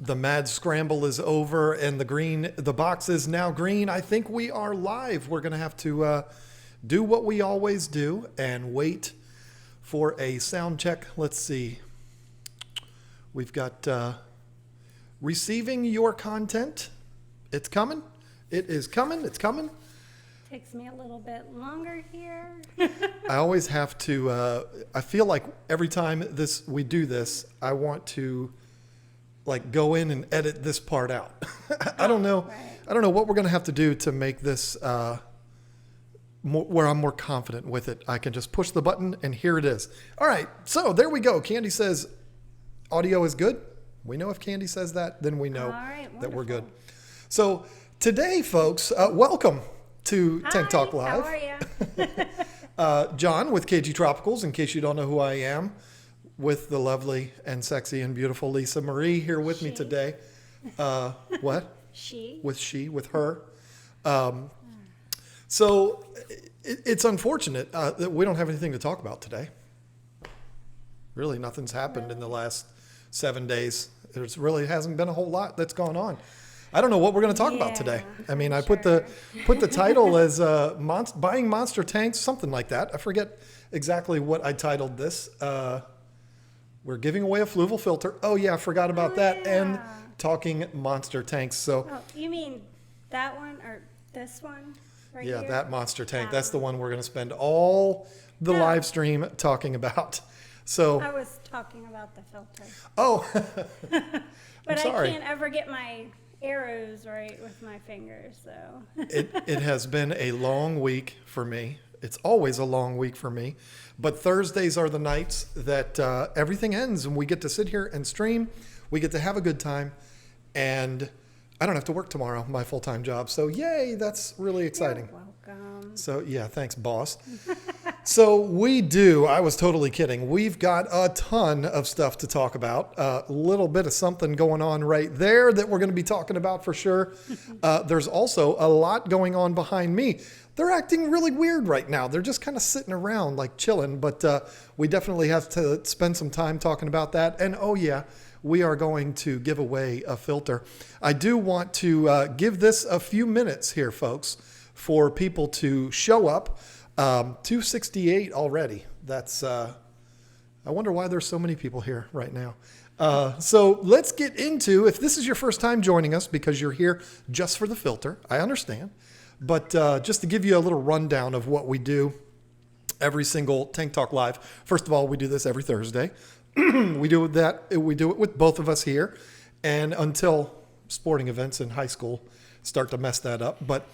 The mad scramble is over and the box is now green. I think we are live. We're going to have to do what we always do and wait for a sound check. Let's see. We've got receiving your content. It's coming. It is coming. It's coming. Takes me a little bit longer here. I always have to, I feel like every time we do this, I want to go in and edit this part out. I don't know. Right. I don't know what we're going to have to do to make this where I'm more confident with it. I can just push the button and here it is. All right. So there we go. Candy says audio is good. We know if Candy says that, then we know that we're good. So today, folks, welcome to Tank Talk Live. How are you? John with KG Tropicals, in case you don't know who I am, with the lovely and sexy and beautiful Lisa Marie here with me today. What? With her. So it's unfortunate that we don't have anything to talk about today. Really, nothing's happened in the last 7 days. There really hasn't been a whole lot that's gone on. I don't know what we're going to talk about today. I mean, I put the title as buying monster tanks, something like that. I forget exactly what I titled this. We're giving away a Fluval filter. Oh yeah, I forgot about that. Yeah. And talking monster tanks. So you mean that one or this one right yeah, here? that monster tank. That's the one we're going to spend all the live stream talking about. So I was talking about the filter. Oh, But sorry. I can't ever get my arrows right with my fingers, so. It has been a long week for me. It's always a long week for me. But Thursdays are the nights that everything ends and we get to sit here and stream. We get to have a good time. And I don't have to work tomorrow, my full-time job. So yay, that's really exciting. You're welcome. So yeah, thanks, boss. So I was totally kidding. We've got a ton of stuff to talk about. A little bit of something going on right there that we're going to be talking about for sure. There's also a lot going on behind me. They're acting really weird right now. They're just kind of sitting around like chilling, but we definitely have to spend some time talking about that. And oh yeah, we are going to give away a filter. I do want to give this a few minutes here, folks, for people to show up. 268 already. That's, I wonder why there's so many people here right now. So let's get into, if this is your first time joining us because you're here just for the filter, I understand. But just to give you a little rundown of what we do every single Tank Talk Live. First of all, we do this every Thursday. We do it with both of us here. And until sporting events in high school start to mess that up. But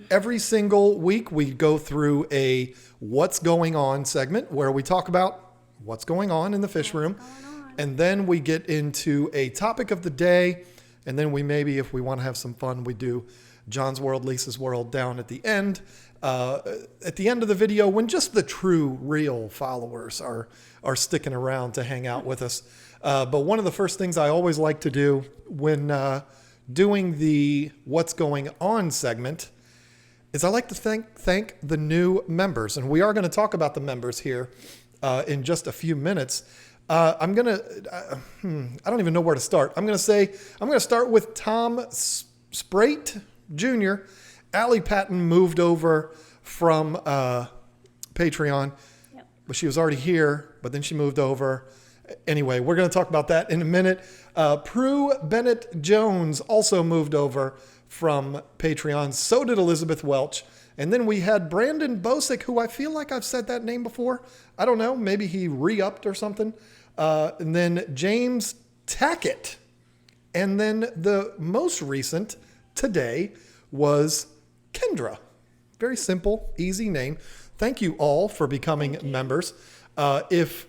every single week, we go through a What's Going On segment where we talk about what's going on in the fish room. And then we get into a topic of the day. And then we maybe, if we want to have some fun, we do John's World, Lisa's World down at the end. At the end of the video, when just the true, real followers are sticking around to hang out with us. But one of the first things I always like to do when doing the What's Going On segment is I like to thank the new members. And we are going to talk about the members here in just a few minutes. I don't even know where to start. I'm going to start with Tom Sprate Jr. Allie Patton moved over from Patreon, but she was already here, but then she moved over. Anyway, we're going to talk about that in a minute. Prue Bennett Jones also moved over from Patreon. So did Elizabeth Welch. And then we had Brandon Bosick, who I feel like I've said that name before. I don't know. Maybe he re-upped or something. And then James Tackett. And then the most recent today was Kendra. Very simple, easy name. Thank you all for becoming members. If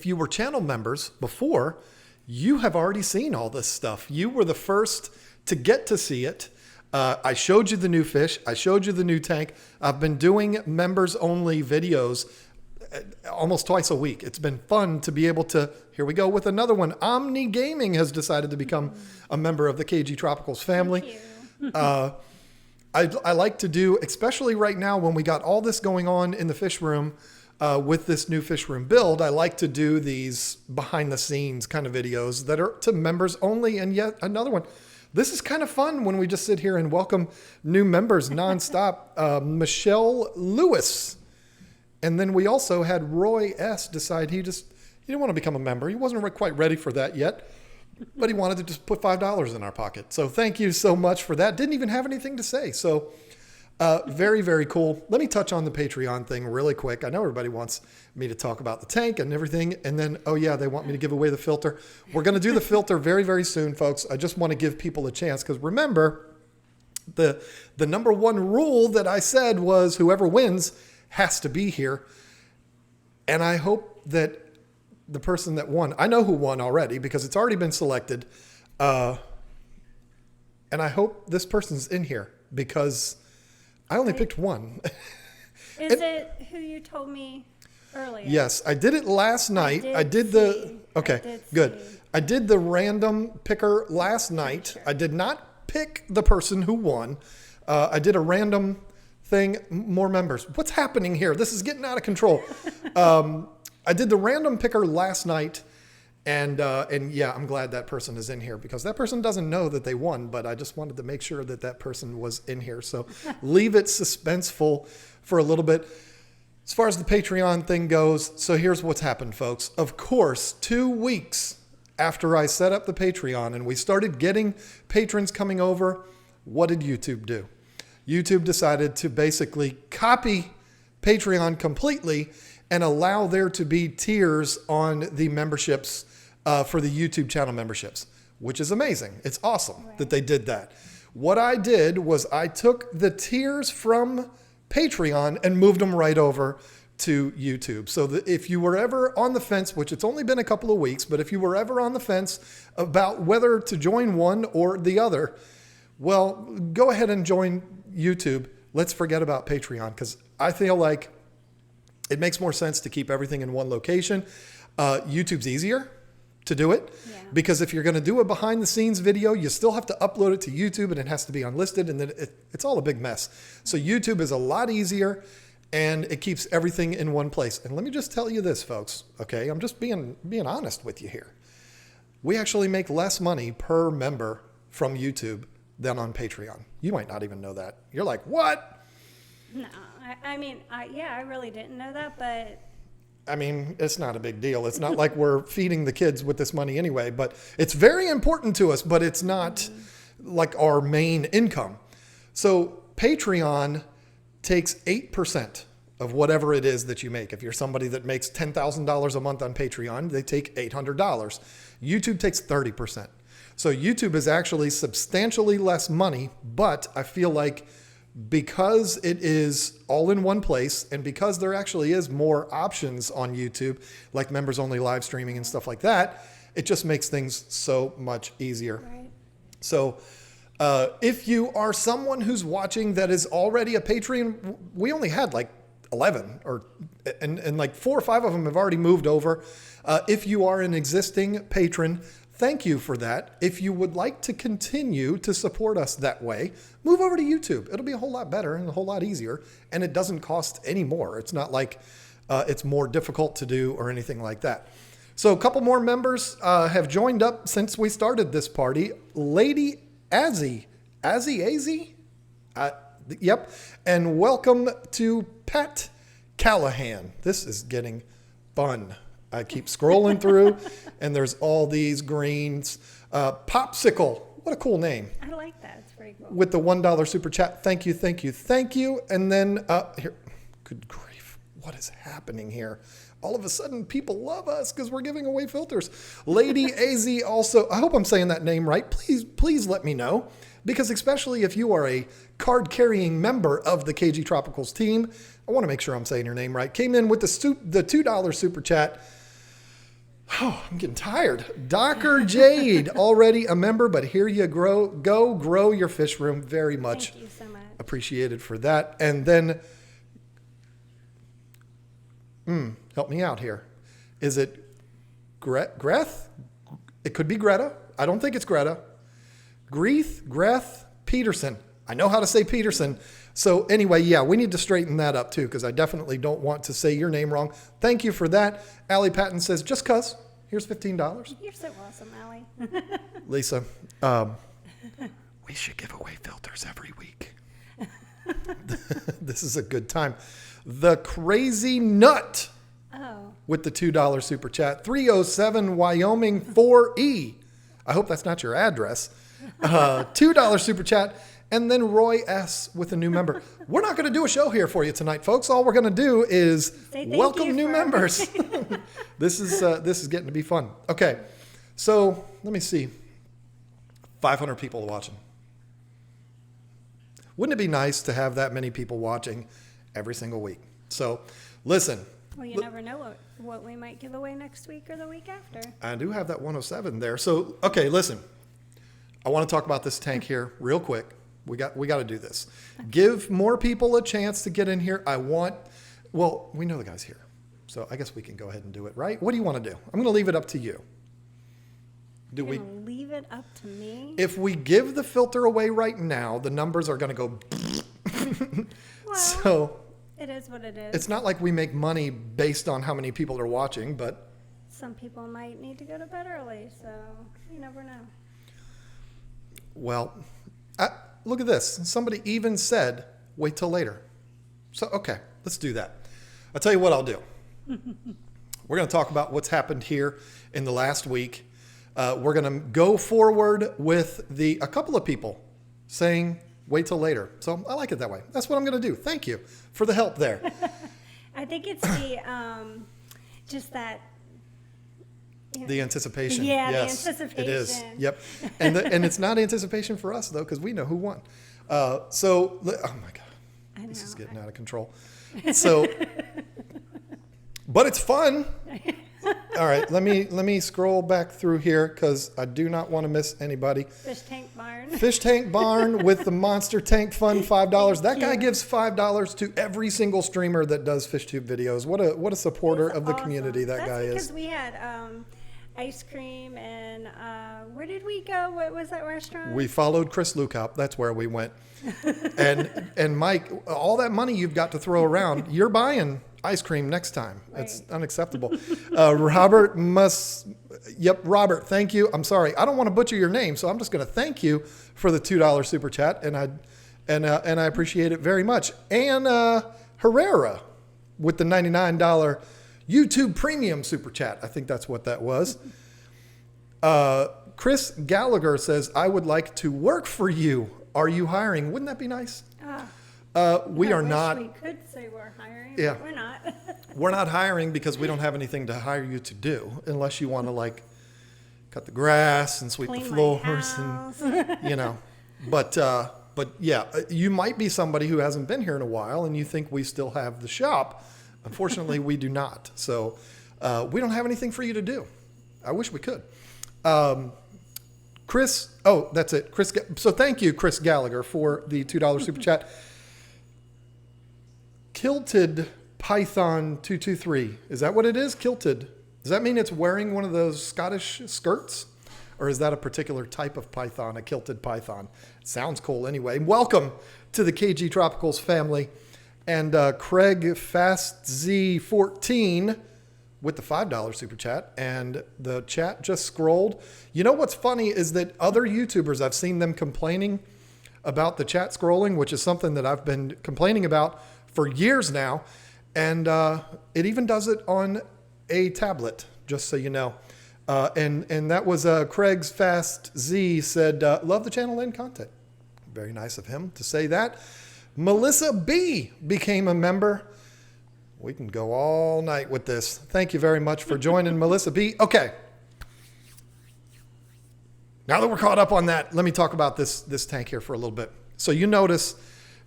you were channel members before, you have already seen all this stuff. You were the first to get to see it. I showed you the new fish. I showed you the new tank. I've been doing members only videos almost twice a week. It's been fun to be able to, here we go with another one. Omni Gaming has decided to become a member of the KG Tropicals family. Thank you. I like to do, especially right now when we got all this going on in the fish room, with this new fish room build, I like to do these behind the scenes kind of videos that are to members only. And yet another one. This is kind of fun when we just sit here and welcome new members nonstop. Michelle Lewis. And then we also had Roy S. decide he didn't want to become a member. He wasn't quite ready for that yet, but he wanted to just put $5 in our pocket. So thank you so much for that. Didn't even have anything to say. So very, very cool. Let me touch on the Patreon thing really quick. I know everybody wants me to talk about the tank and everything. And then, oh yeah, they want me to give away the filter. We're going to do the filter very, very soon, folks. I just want to give people a chance because remember, the number one rule that I said was whoever wins has to be here. And I hope that the person that won, I know who won already because it's already been selected. And I hope this person's in here because I only picked one. Is it who you told me earlier? Yes, I did it last night. I did good. I did the random picker last night. Sure. I did not pick the person who won. I did a random thing. More members. What's happening here? This is getting out of control. I did the random picker last night. And yeah, I'm glad that person is in here because that person doesn't know that they won, but I just wanted to make sure that that person was in here. So leave it suspenseful for a little bit. As far as the Patreon thing goes, so here's what's happened, folks. Of course, 2 weeks after I set up the Patreon and we started getting patrons coming over, what did YouTube do? YouTube decided to basically copy Patreon completely and allow there to be tiers on the memberships for the YouTube channel memberships, which is amazing. It's awesome that they did that. What I did was I took the tiers from Patreon and moved them right over to YouTube. So that if you were ever on the fence, which it's only been a couple of weeks, but if you were ever on the fence about whether to join one or the other, well, go ahead and join YouTube. Let's forget about Patreon because I feel like it makes more sense to keep everything in one location. YouTube's easier to do it because if you're going to do a behind the scenes video, you still have to upload it to YouTube and it has to be unlisted and then it's all a big mess. So YouTube is a lot easier and it keeps everything in one place. And let me just tell you this, folks. Okay, I'm just being honest with you here. We actually make less money per member from YouTube than on Patreon. You might not even know that. You're like, what? No, I mean, I really didn't know that, but I mean, it's not a big deal. It's not like we're feeding the kids with this money anyway, but it's very important to us, but it's not like our main income. So Patreon takes 8% of whatever it is that you make. If you're somebody that makes $10,000 a month on Patreon, they take $800. YouTube takes 30%. So YouTube is actually substantially less money, but I feel like because it is all in one place and because there actually is more options on YouTube, like members only live streaming and stuff like that, it just makes things so much easier. right. So if you are someone who's watching that is already a Patreon, we only had like 11 and like 4 or 5 of them have already moved over. If you are an existing patron, thank you for that. If you would like to continue to support us that way, move over to YouTube. It'll be a whole lot better and a whole lot easier, and it doesn't cost any more. It's not like it's more difficult to do or anything like that. So a couple more members have joined up since we started this party. Lady Azzy. Yep. And welcome to Pat Callahan. This is getting fun. I keep scrolling through, and there's all these greens. Popsicle. What a cool name. I like that. It's pretty cool. With the $1 super chat. Thank you, thank you, thank you. And then, here, good grief. What is happening here? All of a sudden, people love us because we're giving away filters. Lady AZ also, I hope I'm saying that name right. Please let me know. Because especially if you are a card-carrying member of the KG Tropicals team, I want to make sure I'm saying your name right. Came in with the $2 super chat. Oh, I'm getting tired. Docker Jade, already a member, but here you go, grow your fish room. Very much. Thank you so much. Appreciated for that. And then, help me out here. Is it Greth? It could be Greta. I don't think it's Greta. Greth Peterson. I know how to say Peterson. So anyway, yeah, we need to straighten that up too, because I definitely don't want to say your name wrong. Thank you for that. Allie Patton says, just cuz, here's $15. You're so awesome, Allie. Lisa, we should give away filters every week. This is a good time. The Crazy Nut with the $2 super chat. 307 Wyoming 4E. I hope that's not your address. $2 super chat. And then Roy S. with a new member. We're not going to do a show here for you tonight, folks. All we're going to do is welcome new members. This is getting to be fun. Okay, so let me see. 500 people watching. Wouldn't it be nice to have that many people watching every single week? So, listen. Well, you never know what we might give away next week or the week after. I do have that 107 there. So, okay, listen. I want to talk about this tank here real quick. We got to do this. Give more people a chance to get in here. We know the guy's here. So I guess we can go ahead and do it, right? What do you want to do? I'm going to leave it up to you. Do we leave it up to me? If we give the filter away right now, the numbers are going to go. Well, so it is what it is. It's not like we make money based on how many people are watching, but some people might need to go to bed early, so you never know. Well, look at this. Somebody even said, wait till later. So, okay, let's do that. I'll tell you what I'll do. We're going to talk about what's happened here in the last week. We're going to go forward with a couple of people saying, wait till later. So I like it that way. That's what I'm going to do. Thank you for the help there. I think it's the, just that. The anticipation. Yeah, yes, the anticipation. It is. Yep. And it's not anticipation for us, though, because we know who won. Oh, my God. This is getting out of control. So, but it's fun. All right, let me scroll back through here because I do not want to miss anybody. Fish Tank Barn. Fish Tank Barn with the Monster Tank Fund, $5. That guy gives $5 to every single streamer that does FishTube videos. What a supporter of the community that guy is. Because we had ice cream and where did we go? What was that restaurant? We followed Chris Lukop. That's where we went. And Mike, all that money you've got to throw around, you're buying ice cream next time. Right. It's unacceptable. Robert, thank you. I'm sorry. I don't want to butcher your name, so I'm just going to thank you for the $2 super chat, and I appreciate it very much. And Herrera with the $99 YouTube Premium super chat. I think that's what that was. Chris Gallagher says, I would like to work for you. Are you hiring? Wouldn't that be nice? We are not. We could say we're hiring, yeah. but we're not. We're not hiring because we don't have anything to hire you to do, unless you want to cut the grass and sweep Clean the floors my and But yeah, you might be somebody who hasn't been here in a while and you think we still have the shop. Unfortunately, we do not. So we don't have anything for you to do. I wish we could. Chris, that's it. So thank you, Chris Gallagher, for the $2 super chat. Kilted Python 223. Is that what it is? Kilted. Does that mean it's wearing one of those Scottish skirts? Or is that a particular type of python, a kilted python? It sounds cool anyway. Welcome to the KG Tropicals family. And Craig FastZ14 with the $5 super chat. And the chat just scrolled. You know what's funny is that other YouTubers, I've seen them complaining about the chat scrolling, which is something that I've been complaining about for years now. And it even does it on a tablet, just so you know. And that was Craig's Fast Z said, love the channel and content. Very nice of him to say that. Melissa B became a member. We can go all night with this. Thank you very much for joining, Melissa B. Okay. Now that we're caught up on that, let me talk about this tank here for a little bit. So you notice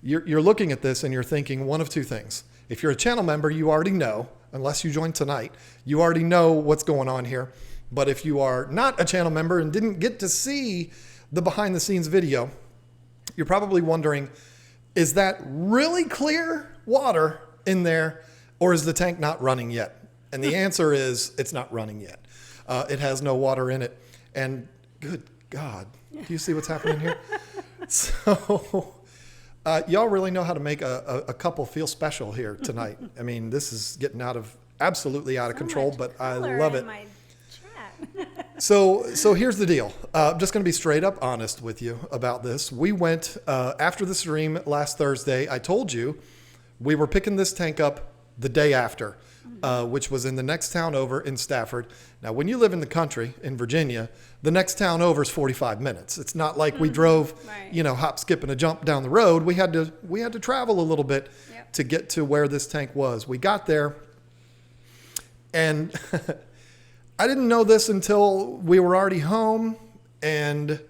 you're looking at this and you're thinking one of two things. If you're a channel member, you already know, unless you joined tonight, you already know what's going on here. But if you are not a channel member and didn't get to see the behind the scenes video, you're probably wondering, is that really clear water in there or is the tank not running yet? And the answer is it's not running yet. It has no water in it. And good God, do you see what's happening here? So Y'all really know how to make a couple feel special here tonight. I mean, this is getting absolutely out of control, much but I color love in it. my chat. So here's the deal. I'm just going to be straight up honest with you about this. We went, after the stream last Thursday, I told you we were picking this tank up the day after, which was in the next town over in Stafford. Now, when you live in the country in Virginia, the next town over is 45 minutes. It's not like we drove, Right. hop, skip, and a jump down the road. We had to travel a little bit Yep. to get to where this tank was. We got there, and I didn't know this until we were already home, and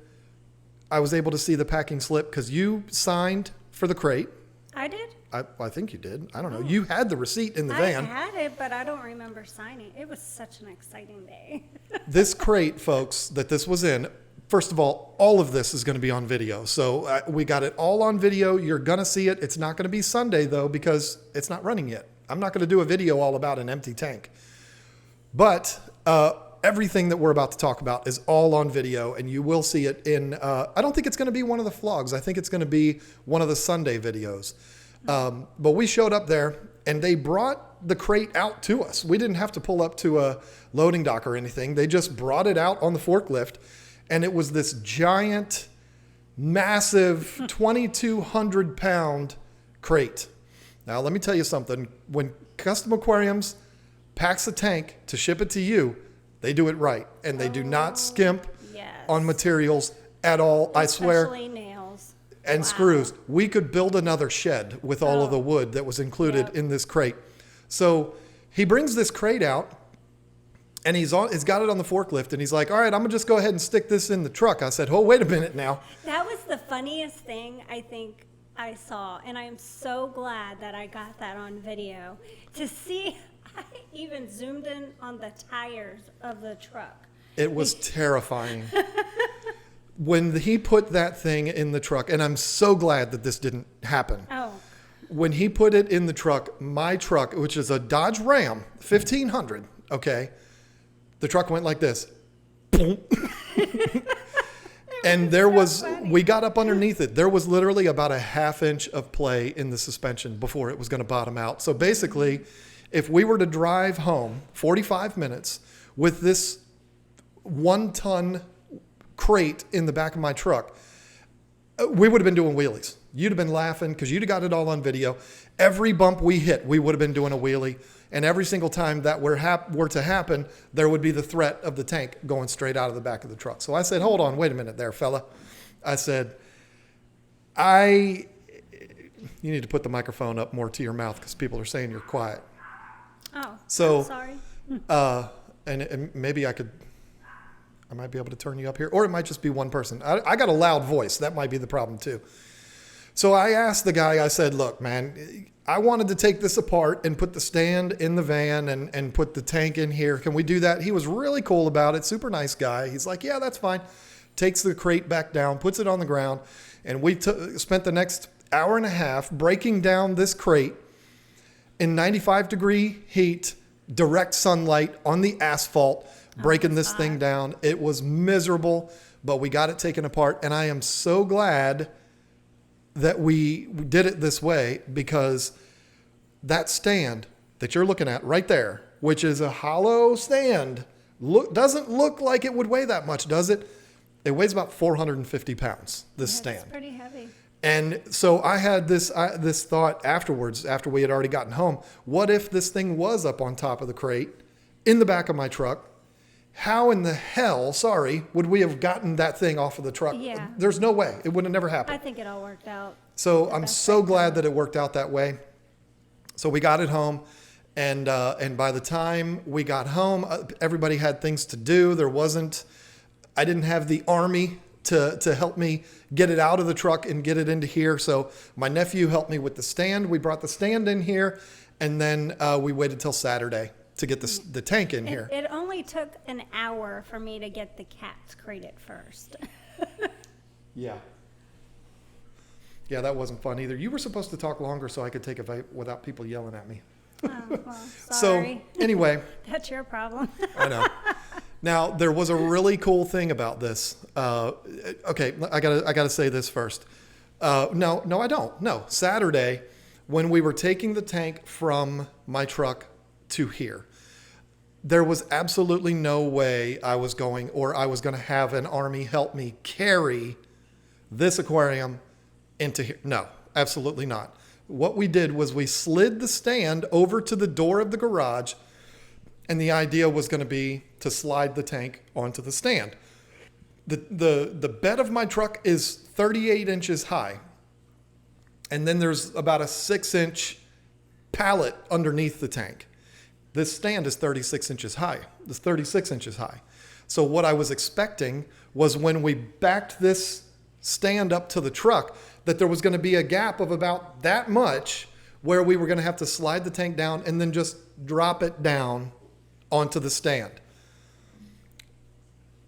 I was able to see the packing slip because you signed for the crate. I did. I think you did. I don't know. You had the receipt in the van. I had it, but I don't remember signing. It was such an exciting day. This crate, folks, that this was in, first of all of this is going to be on video. So we got it all on video. You're going to see it. It's not going to be Sunday, though, because it's not running yet. I'm not going to do a video all about an empty tank. But everything that we're about to talk about is all on video, and you will see it in, I don't think it's going to be one of the vlogs. I think it's going to be one of the Sunday videos. But we showed up there, and they brought the crate out to us. We didn't have to pull up to a loading dock or anything. They just brought it out on the forklift, and it was this giant, massive 2,200-pound crate. Now, let me tell you something. When Custom Aquariums packs a tank to ship it to you, they do it right, and they do not skimp Yes. on materials at all. I swear. Especially nails. And Wow. screws. We could build another shed with all of the wood that was included Yep. in this crate. So he brings this crate out, and he's got it on the forklift, and he's like, all right, I'm gonna just go ahead and stick this in the truck. I said, oh, wait a minute now. That was the funniest thing I think I saw, and I am so glad that I got that on video to see. I even zoomed in on the tires of the truck. It was terrifying. When he put that thing in the truck, and I'm so glad that this didn't happen. Oh, When he put it in the truck, my truck, which is a Dodge Ram 1500, okay, the truck went like this. Boom. And there was, we got up underneath it. There was literally about a half inch of play in the suspension before it was going to bottom out. So basically, if we were to drive home 45 minutes with this 1-ton crate in the back of my truck, we would have been doing wheelies. You'd have been laughing because you'd have got it all on video. Every bump we hit, we would have been doing a wheelie. And every single time that were to happen, there would be the threat of the tank going straight out of the back of the truck. So I said, hold on, wait a minute there, fella. I said, you need to put the microphone up more to your mouth because people are saying you're quiet. oh, So, I'm sorry. And maybe I might be able to turn you up here, or it might just be one person. I got a loud voice. That might be the problem too. So I asked the guy, I said, look, man, I wanted to take this apart and put the stand in the van and put the tank in here. Can we do that? He was really cool about it. Super nice guy. He's like, yeah, that's fine. Takes the crate back down, puts it on the ground. And we spent the next hour and a half breaking down this crate in 95-degree heat, direct sunlight on the asphalt, breaking this thing down. It was miserable, but we got it taken apart. And I am so glad that we did it this way, because that stand that you're looking at right there, which is a hollow stand, doesn't look like it would weigh that much, does it? It weighs about 450 pounds, this stand. It's pretty heavy. And so I had this thought afterwards, after we had already gotten home. What if this thing was up on top of the crate in the back of my truck? How in the hell, would we have gotten that thing off of the truck? Yeah. There's no way. It would have never I happened. think it all worked out. So I'm best so way glad that it worked out that way. So we got it home, and by the time we got home, everybody had things to do. I didn't have the army to help me get it out of the truck and get it into here. So my nephew helped me with the stand. We brought the stand in here, and then we waited till Saturday to get the tank in here. It only took an hour for me to get the cats crated first. Yeah. Yeah, that wasn't fun either. You were supposed to talk longer so I could take a vape without people yelling at me. Oh, well, sorry. So anyway, That's your problem. I know. Now, there was a really cool thing about this. Okay, I gotta say this first. No, I don't. No, Saturday, when we were taking the tank from my truck to here, there was absolutely no way I was going to have an army help me carry this aquarium into here. No, absolutely not. What we did was we slid the stand over to the door of the garage, and the idea was going to be to slide the tank onto the stand. The bed of my truck is 38 inches high, and then there's about a 6-inch pallet underneath the tank. This stand is 36 inches high. It's 36 inches high. So what I was expecting was when we backed this stand up to the truck, that there was going to be a gap of about that much where we were going to have to slide the tank down and then just drop it down onto the stand.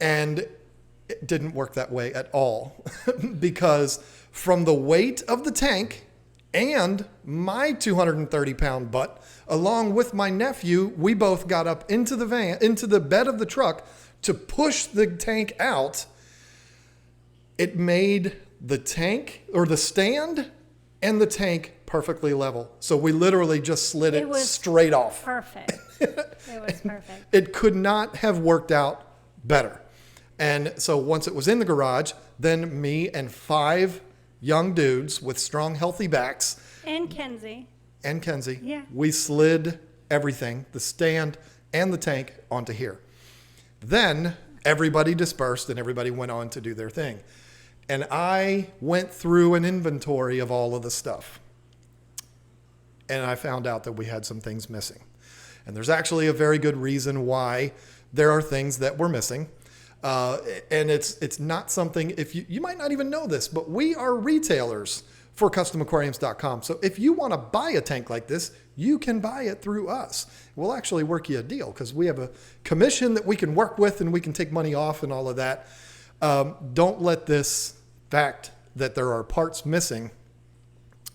And it didn't work that way at all because from the weight of the tank and my 230-pound butt, along with my nephew, we both got up into the bed of the truck to push the tank out. It made the tank or the stand and the tank perfectly level. So we literally just slid it straight off. Perfect. It was perfect. It could not have worked out better. And so once it was in the garage, then me and 5 young dudes with strong, healthy backs. And Kenzie. Yeah. We slid everything, the stand and the tank, onto here. Then everybody dispersed and everybody went on to do their thing. And I went through an inventory of all of the stuff. And I found out that we had some things missing. And there's actually a very good reason why there are things that were missing. And it's not something, if you might not even know this, but we are retailers for customaquariums.com. So if you want to buy a tank like this, you can buy it through us. We'll actually work you a deal because we have a commission that we can work with and we can take money off and all of that. Don't let this fact that there are parts missing,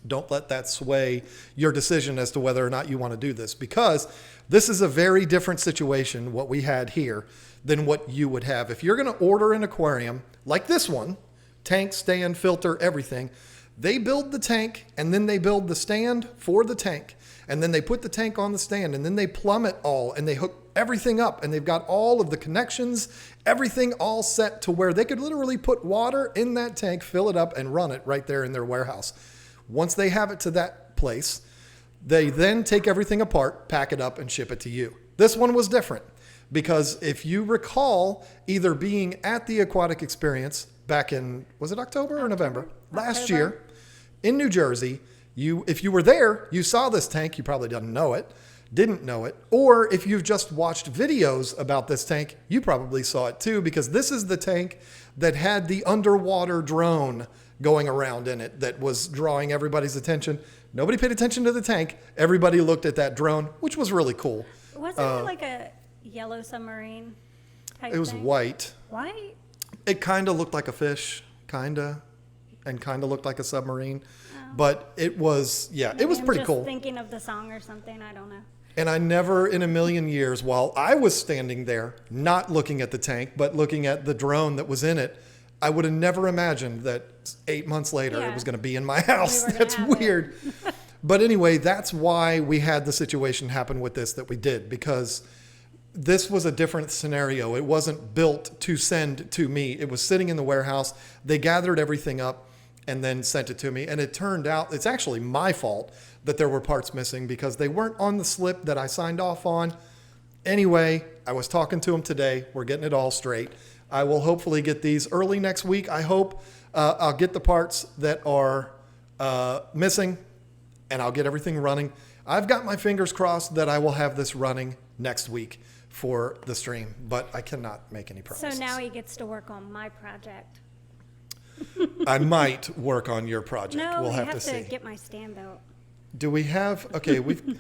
don't let that sway your decision as to whether or not you want to do this, because this is a very different situation, what we had here, than what you would have. If you're going to order an aquarium like this one, tank, stand, filter, everything, they build the tank and then they build the stand for the tank. And then they put the tank on the stand and then they plumb it all and they hook everything up and they've got all of the connections, everything all set to where they could literally put water in that tank, fill it up and run it right there in their warehouse. Once they have it to that place, they then take everything apart, pack it up and ship it to you. This one was different because if you recall either being at the aquatic experience back in, was it October or November? Last year in New Jersey, if you were there, you saw this tank, you probably didn't know it. Or if you've just watched videos about this tank, you probably saw it too, because this is the tank that had the underwater drone going around in it that was drawing everybody's attention. Nobody paid attention to the tank. Everybody looked at that drone, which was really cool. Wasn't it like a yellow submarine type It was thing? white. White? It kind of looked like a fish, and kind of looked like a submarine. But it was, it was pretty cool. I'm just thinking of the song or something. I don't know. And I never in a million years, while I was standing there, not looking at the tank, but looking at the drone that was in it, I would have never imagined that 8 months later it was going to be in my house. That's weird. But anyway, that's why we had the situation happen with this that we did, because this was a different scenario. It wasn't built to send to me. It was sitting in the warehouse. They gathered everything up and then sent it to me. And it turned out it's actually my fault that there were parts missing because they weren't on the slip that I signed off on. Anyway, I was talking to them today. We're getting it all straight. I will hopefully get these early next week. I hope I'll get the parts that are missing and I'll get everything running. I've got my fingers crossed that I will have this running next week for the stream, but I cannot make any promises. So now he gets to work on my project. I might work on your project. No, we'll we have to see. get my stand built. Do we have, okay, we've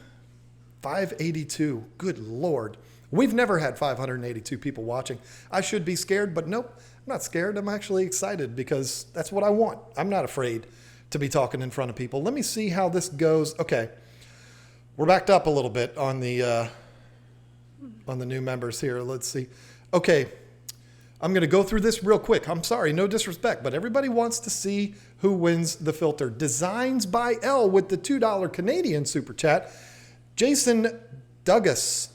582. Good Lord. We've never had 582 people watching. I should be scared, but nope, I'm not scared. I'm actually excited because that's what I want. I'm not afraid to be talking in front of people. Let me see how this goes. Okay. We're backed up a little bit on the new members here. Let's see. Okay. I'm going to go through this real quick. I'm sorry, no disrespect, but everybody wants to see who wins the filter. Designs by L with the $2 Canadian super chat. Jason Douglas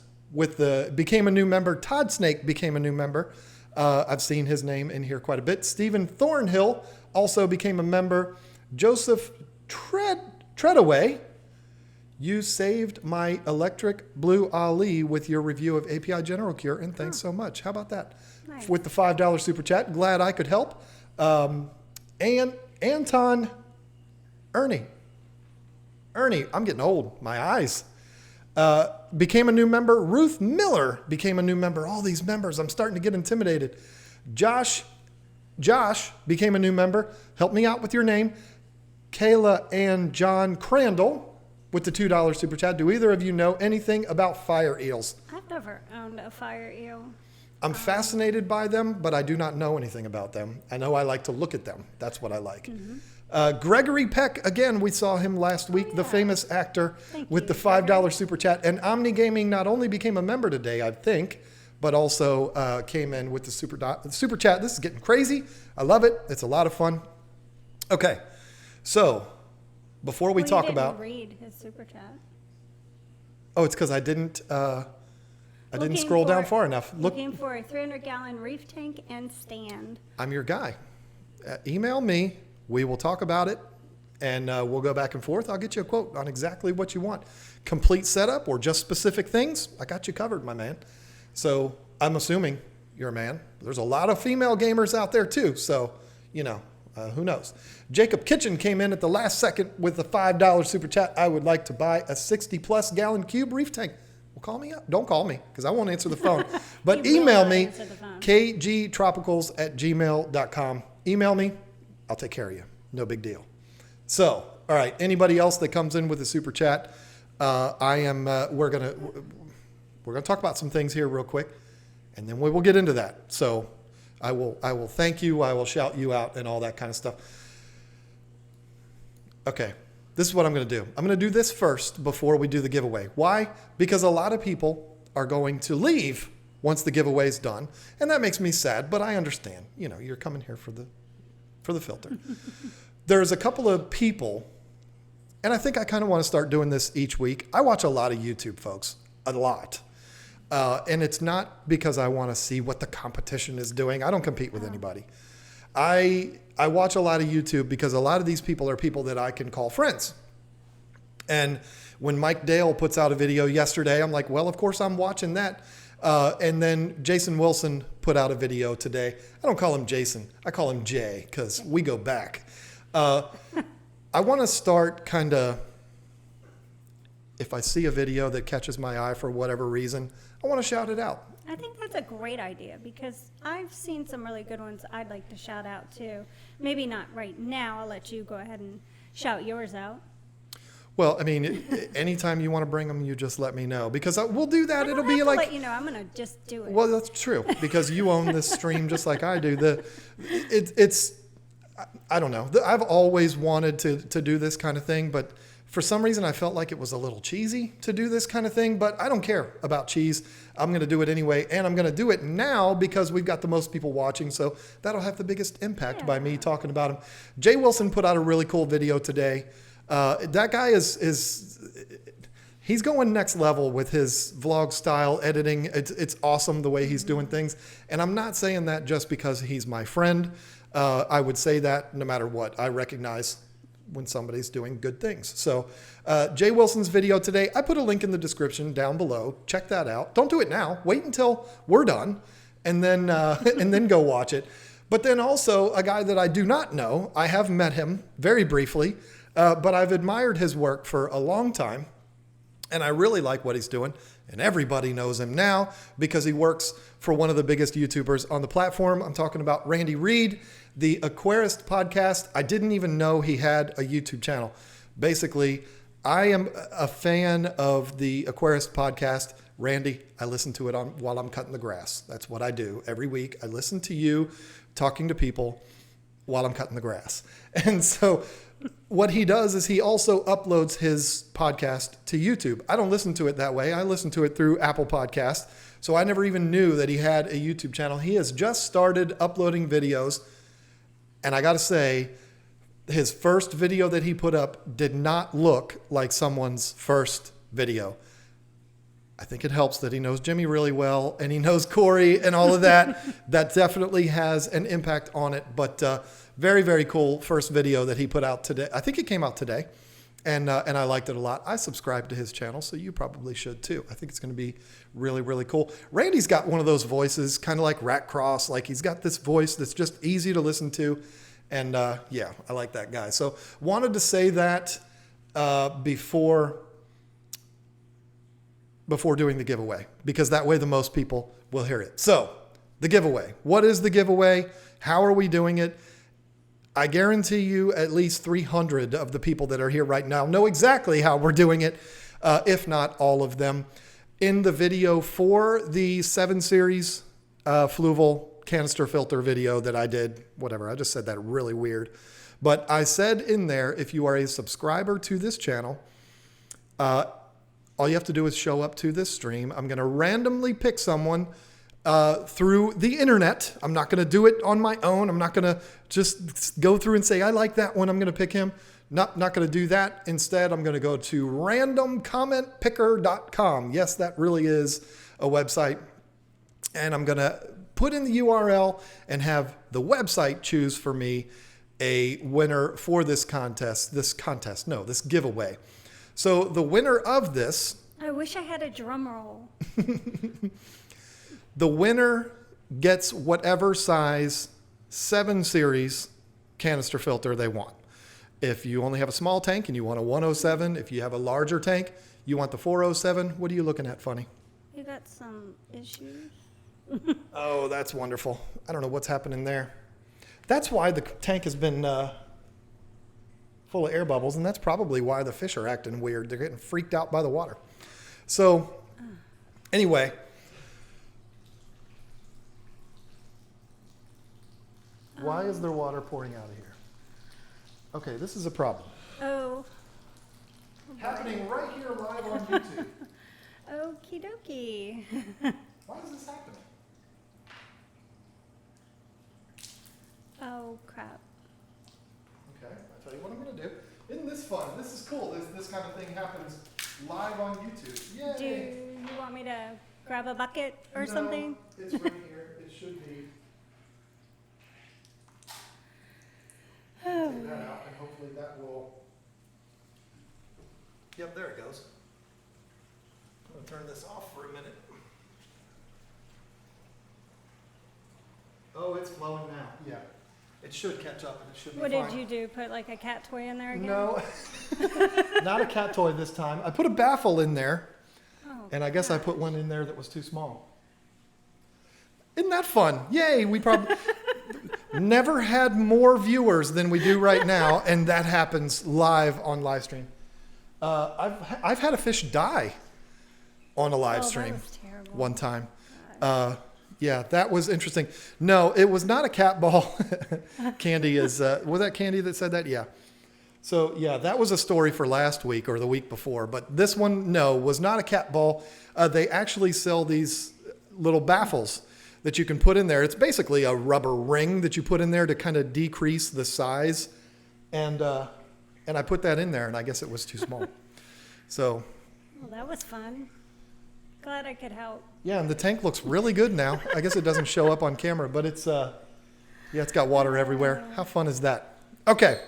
became a new member. Todd Snake became a new member. I've seen his name in here quite a bit. Stephen Thornhill also became a member. Joseph Treadaway. You saved my electric blue Ali with your review of API General Cure, and thanks so much. How about that? Nice. With the $5 super chat. Glad I could help. And Anton Ernie, I'm getting old. My eyes. Became a new member. Ruth Miller became a new member. All these members, I'm starting to get intimidated. Josh became a new member. Help me out with your name. Kayla and John Crandall with the $2 super chat. Do either of you know anything about fire eels? I've never owned a fire eel. I'm fascinated by them, but I do not know anything about them. I know I like to look at them. That's what I like. Mm-hmm. Gregory Peck, again, we saw him last week, the famous actor with the $5 super chat. And Omni Gaming not only became a member today, I think, but also came in with the super chat. This is getting crazy. I love it. It's a lot of fun. Okay, so before we talk about... read his super chat. Oh, it's because I didn't scroll down far enough. Looking for a 300-gallon reef tank and stand. I'm your guy. Email me. We will talk about it, and we'll go back and forth. I'll get you a quote on exactly what you want. Complete setup or just specific things, I got you covered, my man. So I'm assuming you're a man. There's a lot of female gamers out there, too. So, who knows? Jacob Kitchen came in at the last second with the $5 super chat. I would like to buy a 60-plus gallon cube reef tank. Well, call me up. Don't call me because I won't answer the phone. But email me, kgtropicals@gmail.com. Email me. I'll take care of you. No big deal. So, all right. Anybody else that comes in with a super chat, we're gonna talk about some things here real quick, and then we will get into that. So, I will thank you. I will shout you out and all that kind of stuff. Okay. This is what I'm going to do. I'm going to do this first before we do the giveaway. Why? Because a lot of people are going to leave once the giveaway is done, and that makes me sad. But I understand. You're coming here for the filter. There's a couple of people, and I think I kind of want to start doing this each week. I watch a lot of YouTube, folks, a lot, and it's not because I want to see what the competition is doing. I don't compete with anybody. I watch a lot of YouTube because a lot of these people are people that I can call friends. And when Mike Dale puts out a video yesterday, I'm like, well, of course I'm watching that. And then Jason Wilson put out a video today. I don't call him Jason. I call him Jay because we go back. I want to start kind of, if I see a video that catches my eye for whatever reason, I want to shout it out. I think that's a great idea because I've seen some really good ones I'd like to shout out too. Maybe not right now. I'll let you go ahead and shout yours out. Well, I mean, anytime you want to bring them, you just let me know because we'll do that. It'll be like, let you know, I'm going to just do it. Well, that's true because you own this stream just like I do. I don't know. I've always wanted to do this kind of thing, but for some reason, I felt like it was a little cheesy to do this kind of thing, but I don't care about cheese. I'm going to do it anyway, and I'm going to do it now because we've got the most people watching, so that'll have the biggest impact by me talking about him. Jay Wilson put out a really cool video today. That guy he's going next level with his vlog style editing. It's awesome the way he's doing things, and I'm not saying that just because he's my friend. I would say that no matter what. I recognize when somebody's doing good things. So Jay Wilson's video today, I put a link in the description down below. Check that out. Don't do it now. Wait until we're done and then go watch it. But then also a guy that I do not know. I have met him very briefly, but I've admired his work for a long time. And I really like what he's doing. And everybody knows him now because he works for one of the biggest YouTubers on the platform. I'm talking about Randy Reed, the Aquarist podcast. I didn't even know he had a YouTube channel. Basically, I am a fan of the Aquarist podcast. Randy, I listen to it while I'm cutting the grass. That's what I do every week. I listen to you talking to people while I'm cutting the grass. And so what he does is he also uploads his podcast to YouTube. I don't listen to it that way. I listen to it through Apple Podcast. So I never even knew that he had a YouTube channel. He has just started uploading videos. And I got to say, his first video that he put up did not look like someone's first video. I think it helps that he knows Jimmy really well and he knows Corey and all of that. That definitely has an impact on it. But very, very cool first video that he put out today. I think it came out today. And I liked it a lot. I subscribed to his channel, so you probably should too. I think it's going to be really, really cool. Randy's got one of those voices, kind of like Rat Cross. Like he's got this voice that's just easy to listen to. And yeah, I like that guy. So wanted to say that before doing the giveaway, because that way the most people will hear it. So the giveaway. What is the giveaway? How are we doing it? I guarantee you at least 300 of the people that are here right now know exactly how we're doing it, if not all of them. In the video for the 7 Series Fluval canister filter video that I did, whatever, I just said that really weird. But I said in there, if you are a subscriber to this channel, all you have to do is show up to this stream. I'm going to randomly pick someone through the internet. I'm not going to do it on my own. I'm not going to just go through and say, I like that one, I'm going to pick him. Not going to do that. Instead, I'm going to go to randomcommentpicker.com. Yes, that really is a website. And I'm going to put in the URL and have the website choose for me a winner for this giveaway. So the winner of this, I wish I had a drum roll. the winner gets whatever size 7 Series canister filter they want. If you only have a small tank and you want a 107, if you have a larger tank, you want the 407. What are you looking at, funny? You got some issues? Oh, that's wonderful. I don't know what's happening there. That's why the tank has been full of air bubbles, and that's probably why the fish are acting weird. They're getting freaked out by the water. So, anyway. Why is there water pouring out of here? Okay, this is a problem. Oh. Happening right here live on YouTube. Okie dokie. Why is this happening? Oh, crap. Okay, I'll tell you what I'm going to do. Isn't this fun? This is cool. This kind of thing happens live on YouTube. Yay! Do you want me to grab a bucket or No, something? It's right here. It should be. Oh. Take that out, and hopefully that will. Yep, there it goes. I'm going to turn this off for a minute. Oh, it's flowing now. Yeah. It should catch up and it should be What fine. did you do? Put like a cat toy in there again? No, not a cat toy this time. I put a baffle in there, and I guess I put one in there that was too small. Isn't that fun? Yay, we probably never had more viewers than we do right now, and that happens live on live stream. I've had a fish die on a live stream That was terrible. one time. Yeah, that was interesting. No, it was not a cat ball. Candy is, was that Candy that said that? Yeah. So yeah, that was a story for last week or the week before, but this one, no, was not a cat ball. They actually sell these little baffles that you can put in there. It's basically a rubber ring that you put in there to kind of decrease the size. And I put that in there and I guess it was too small. So. Well, that was fun. Glad I could help. Yeah, and the tank looks really good now. I guess it doesn't show up on camera, but it's yeah, it's got water everywhere. How fun is that? Okay.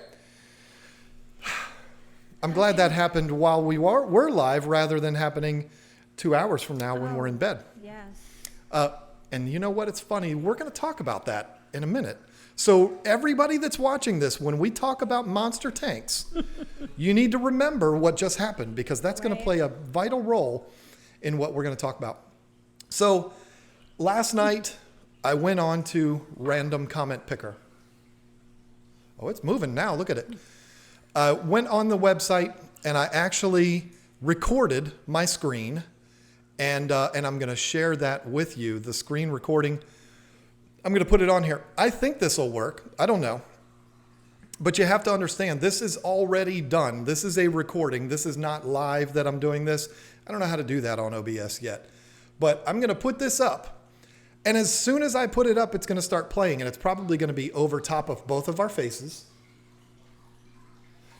I'm glad that happened while we were live rather than happening 2 hours from now when we're in bed. Yes. And you know what? It's funny. We're going to talk about that in a minute. So everybody that's watching this, when we talk about monster tanks, you need to remember what just happened because that's going to play a vital role in what we're going to talk about. So last night I went on to Random Comment Picker. Oh, it's moving now. Look at it. I went on the website and I actually recorded my screen and I'm going to share that with you. The screen recording. I'm going to put it on here. I think this will work. I don't know. But you have to understand, this is already done. This is a recording. This is not live that I'm doing this. I don't know how to do that on OBS yet. But I'm going to put this up. And as soon as I put it up, it's going to start playing. And it's probably going to be over top of both of our faces.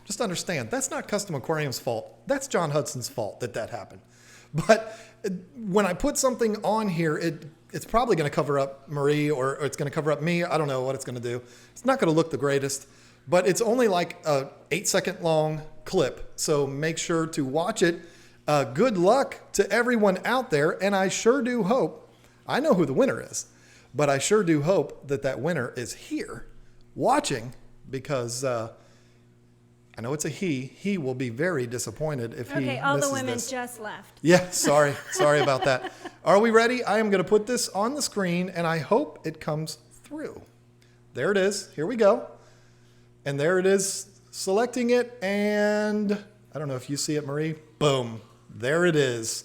Just understand, that's not Custom Aquarium's fault. That's John Hudson's fault that happened. But when I put something on here, it's probably going to cover up Marie or it's going to cover up me. I don't know what it's going to do. It's not going to look the greatest, but it's only like a 8-second long clip. So make sure to watch it. Good luck to everyone out there. And I sure do hope, I know who the winner is, but I sure do hope that winner is here watching because I know it's a he. He will be very disappointed if he Okay, all the misses women this. just left. Yeah, sorry about that. Are we ready? I am going to put this on the screen, and I hope it comes through. There it is. Here we go. And there it is, selecting it, and I don't know if you see it, Marie. Boom. There it is.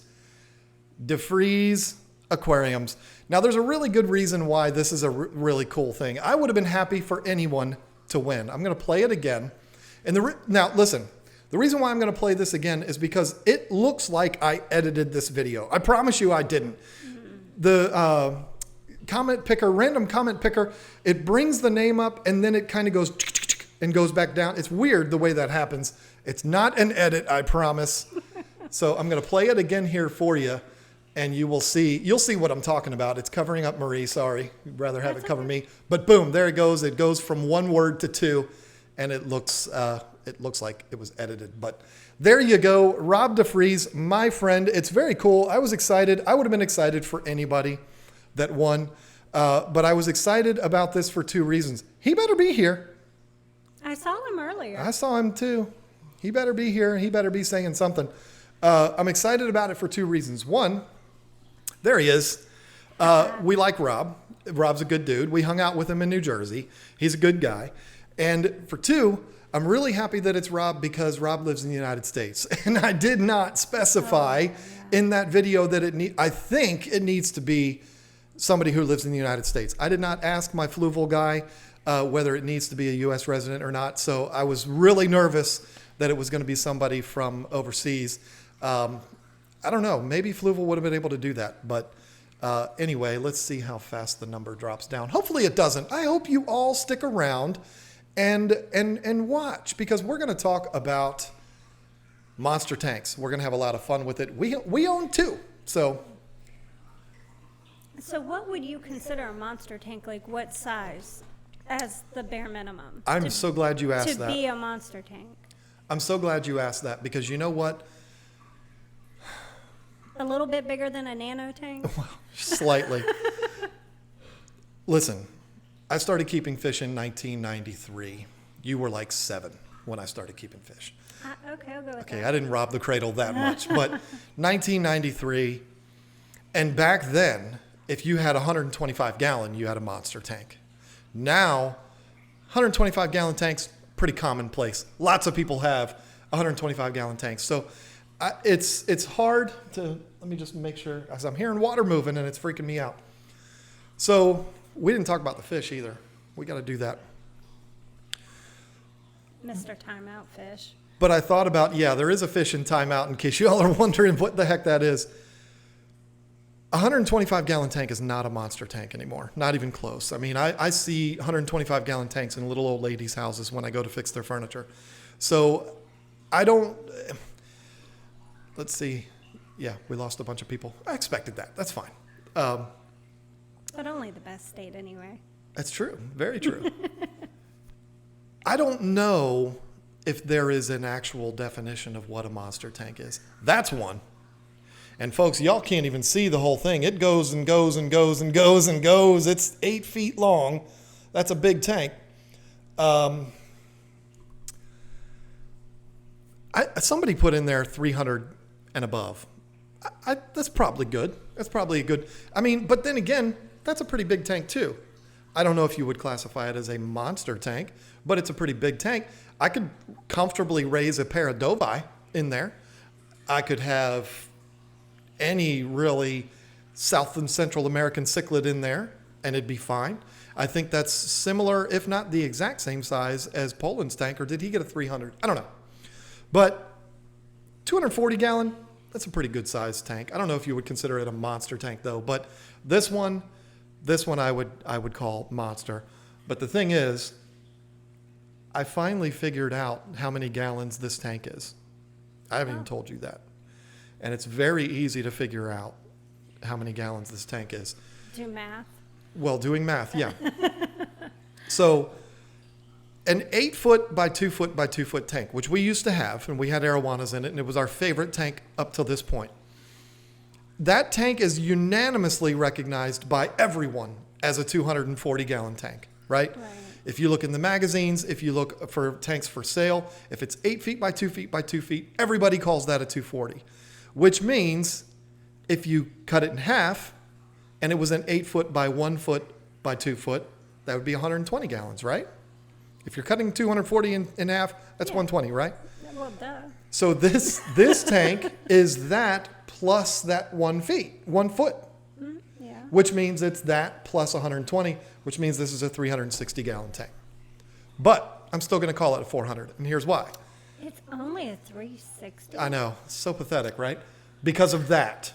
DeFreeze Aquariums. Now, there's a really good reason why this is a really cool thing. I would have been happy for anyone to win. I'm going to play it again. And now, listen, the reason why I'm going to play this again is because it looks like I edited this video. I promise you I didn't. The random comment picker, it brings the name up and then it kind of goes and goes back down. It's weird the way that happens. It's not an edit, I promise. So I'm going to play it again here for you and you'll see what I'm talking about. It's covering up Marie, sorry. You'd rather have it cover me. But boom, there it goes. It goes from one word to two. And it looks like it was edited. But there you go. Rob DeFreeze, my friend. It's very cool. I was excited. I would have been excited for anybody that won. But I was excited about this for two reasons. He better be here. I saw him earlier. I saw him too. He better be here. He better be saying something. I'm excited about it for two reasons. One, there he is. We like Rob. Rob's a good dude. We hung out with him in New Jersey. He's a good guy. And for two, I'm really happy that it's Rob because Rob lives in the United States. And I did not specify in that video that I think it needs to be somebody who lives in the United States. I did not ask my Fluval guy whether it needs to be a U.S. resident or not. So I was really nervous that it was going to be somebody from overseas. I don't know. Maybe Fluval would have been able to do that. But anyway, let's see how fast the number drops down. Hopefully it doesn't. I hope you all stick around and watch because we're going to talk about monster tanks. We're going to have a lot of fun with it. We own two. So what would you consider a monster tank? Like what size as the bare minimum? I'm so glad you asked that. To be a monster tank. I'm so glad you asked that because you know what? A little bit bigger than a nano tank? Well, slightly. Listen. I started keeping fish in 1993. You were like 7 when I started keeping fish. Okay, I'll go with that. Okay, I didn't rob the cradle that much, but 1993. And back then, if you had a 125-gallon, you had a monster tank. Now, 125-gallon tanks, pretty commonplace. Lots of people have 125-gallon tanks. So it's hard to, let me just make sure, as I'm hearing water moving and it's freaking me out. So we didn't talk about the fish either. We got to do that. Mr. Timeout Fish. But I thought about, there is a fish in timeout in case you all are wondering what the heck that is. A 125-gallon tank is not a monster tank anymore. Not even close. I mean, I see 125-gallon tanks in little old ladies' houses when I go to fix their furniture. So I don't, let's see. Yeah, we lost a bunch of people. I expected that. That's fine. But only the best state anyway. That's true. Very true. I don't know if there is an actual definition of what a monster tank is. That's one. And folks, y'all can't even see the whole thing. It goes and goes and goes and goes and goes. It's 8 feet long. That's a big tank. Somebody put in there 300 and above. That's probably good. That's probably a good. I mean, but then again, that's a pretty big tank too. I don't know if you would classify it as a monster tank, but it's a pretty big tank. I could comfortably raise a pair of Dovi in there. I could have any really South and Central American cichlid in there, and it'd be fine. I think that's similar, if not the exact same size as Poland's tank, or did he get a 300? I don't know. But 240 gallon, that's a pretty good sized tank. I don't know if you would consider it a monster tank though, but this one I would call monster. But the thing is, I finally figured out how many gallons this tank is. I haven't even told you that. And it's very easy to figure out how many gallons this tank is. Do math. Well, doing math, yeah. So an 8 foot by 2 foot by 2 foot tank, which we used to have, and we had arowanas in it, and it was our favorite tank up till this point. That tank is unanimously recognized by everyone as a 240 gallon tank, right? If you look in the magazines, if you look for tanks for sale, if it's 8 feet by 2 feet by 2 feet, everybody calls that a 240, which means if you cut it in half and it was an 8 foot by 1 foot by 2 foot, that would be 120 gallons, right? If you're cutting 240 in half, that's 120, right? Well, duh. So this tank is that plus that 1 foot, Yeah. which means it's that plus 120, which means this is a 360 gallon tank. But I'm still going to call it a 400, and here's why. It's only a 360. I know, it's so pathetic, right? Because of that.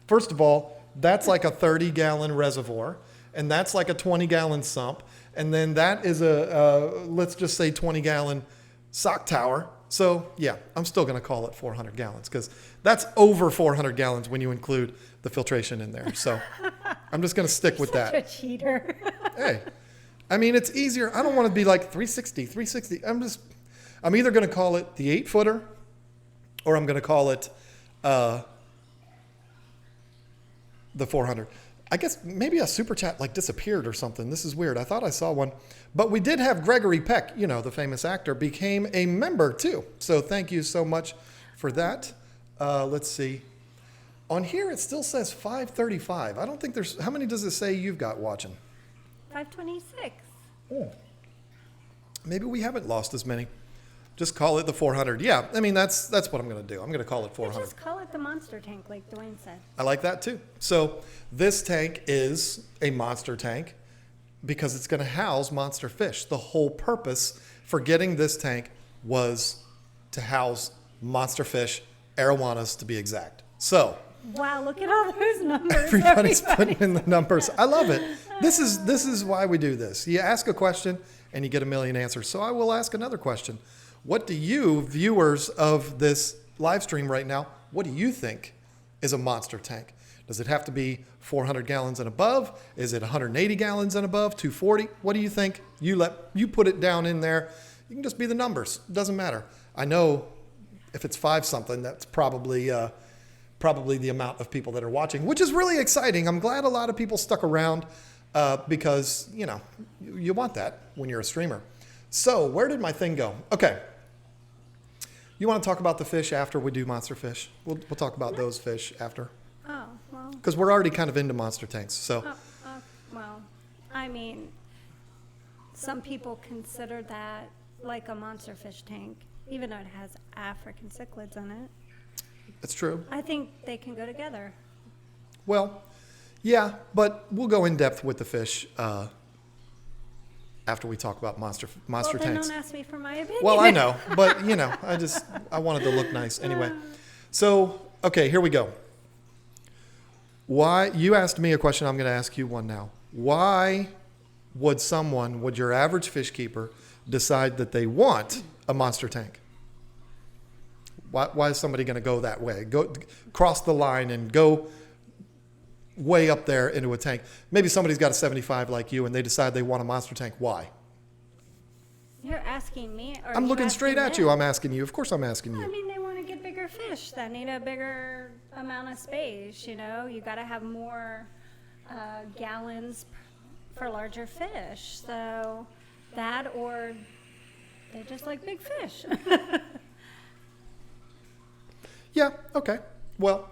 First of all, that's like a 30 gallon reservoir, and that's like a 20 gallon sump, and then that is let's just say 20 gallon sock tower. So yeah, I'm still going to call it 400 gallons because that's over 400 gallons when you include the filtration in there. So I'm just going to stick with that. Such a cheater. Hey, I mean, it's easier. I don't want to be like 360. I'm either going to call it the 8 footer or I'm going to call it the 400. I guess maybe a super chat like disappeared or something. This is weird. I thought I saw one, but we did have Gregory Peck, you know, the famous actor, became a member too. So thank you so much for that. Let's see. On here, it still says 535. I don't think there's, how many does it say you've got watching? 526. Oh. Maybe we haven't lost as many. Just call it the 400. Yeah, I mean, that's what I'm going to do. I'm going to call it 400. Just call it the monster tank, like Dwayne said. I like that too. So this tank is a monster tank because it's going to house monster fish. The whole purpose for getting this tank was to house monster fish, arowanas to be exact. So Wow, look at all those numbers. everybody's putting in the numbers. I love it. This is why we do this. You ask a question and you get a million answers. So I will ask another question. What do you, viewers of this live stream right now, what do you think is a monster tank? Does it have to be 400 gallons and above? Is it 180 gallons and above? 240? What do you think? You put it down in there. You can just be the numbers. It doesn't matter. I know if it's 5 something, that's probably the amount of people that are watching, which is really exciting. I'm glad a lot of people stuck around because, you know, you want that when you're a streamer. So where did my thing go? Okay. You want to talk about the fish after we do monster fish? We'll talk about those fish after. Oh, well. Because we're already kind of into monster tanks. So Well, I mean, some people consider that like a monster fish tank, even though it has African cichlids in it. that's true. I think they can go together. Well, yeah, but we'll go in depth with the fish after we talk about monster Well, then tanks. don't ask me for my opinion. Well, I know, but you know, I wanted to look nice anyway. So, okay, here we go. Why, you asked me a question, I'm going to ask you one now. Why would your average fish keeper decide that they want a monster tank? Why is somebody going to go that way? Go cross the line and go way up there into a tank. Maybe somebody's got a 75 like you and they decide they want a monster tank. Why? You're asking me? Or I'm you looking asking straight at them? you. I'm asking you. Of course I'm asking I you. mean, they want to get bigger fish that need a bigger amount of space, you know? You got to have more gallons for larger fish. So that, or they just like big fish. Yeah, okay. Well,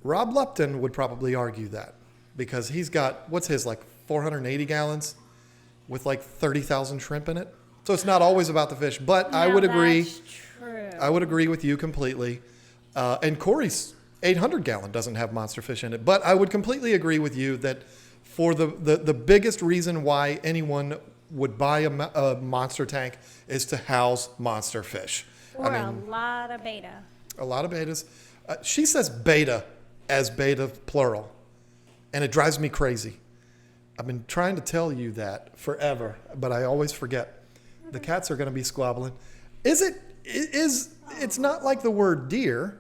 Rob Lupton would probably argue that because he's got, what's his, like 480 gallons with like 30,000 shrimp in it? So it's not always about the fish, but I Now would agree. That's true. I would agree with you completely. And Corey's 800 gallon doesn't have monster fish in it, but I would completely agree with you that for the biggest reason why anyone would buy a monster tank is to house monster fish. Or a lot of beta. A lot of betas. She says beta as beta plural, and it drives me crazy. I've been trying to tell you that forever, but I always forget. The cats are going to be squabbling. It's not like the word deer.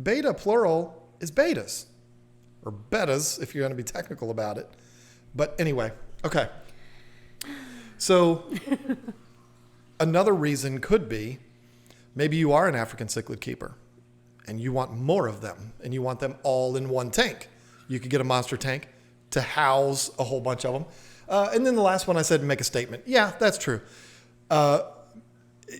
Beta plural is betas, or betas if you're going to be technical about it. But anyway, okay. So another reason could be maybe you are an African cichlid keeper and you want more of them and you want them all in one tank. You could get a monster tank to house a whole bunch of them. And then the last one I said, make a statement. Yeah, that's true.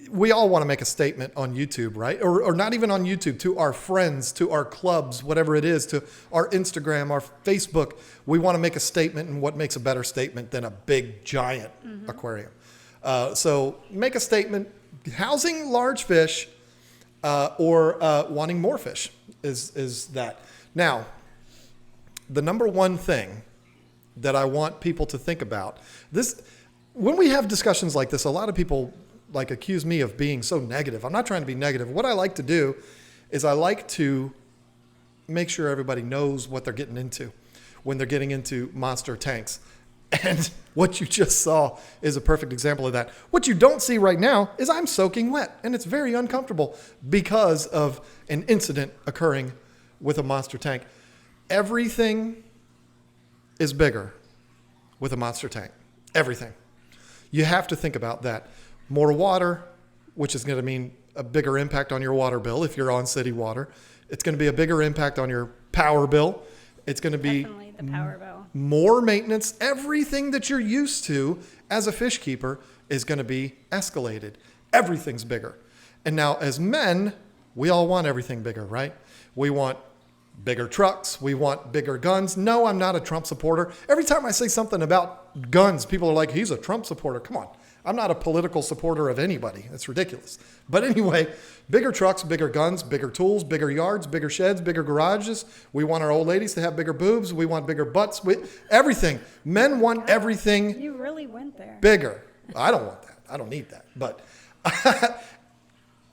We all want to make a statement on YouTube, right? Or not even on YouTube, to our friends, to our clubs, whatever it is, to our Instagram, our Facebook. We want to make a statement, and what makes a better statement than a big, giant aquarium? So make a statement, housing large fish or wanting more fish is that. Now, the number one thing that I want people to think about, this, when we have discussions like this, a lot of people like accuse me of being so negative. I'm not trying to be negative. What I like to do is I like to make sure everybody knows what they're getting into when they're getting into monster tanks. And what you just saw is a perfect example of that. What you don't see right now is I'm soaking wet, and it's very uncomfortable because of an incident occurring with a monster tank. Everything is bigger with a monster tank. Everything. You have to think about that. More water, which is going to mean a bigger impact on your water bill if you're on city water. It's going to be a bigger impact on your power bill. It's going to be Definitely the power bill. More maintenance. Everything that you're used to as a fish keeper is going to be escalated. Everything's bigger. And now as men, we all want everything bigger, right? We want bigger trucks. We want bigger guns. No, I'm not a Trump supporter. Every time I say something about guns, people are like, he's a Trump supporter. Come on. I'm not a political supporter of anybody. It's ridiculous. But anyway, bigger trucks, bigger guns, bigger tools, bigger yards, bigger sheds, bigger garages. We want our old ladies to have bigger boobs. We want bigger butts. Everything. Men want everything. You really went there. Bigger. I don't want that. I don't need that. But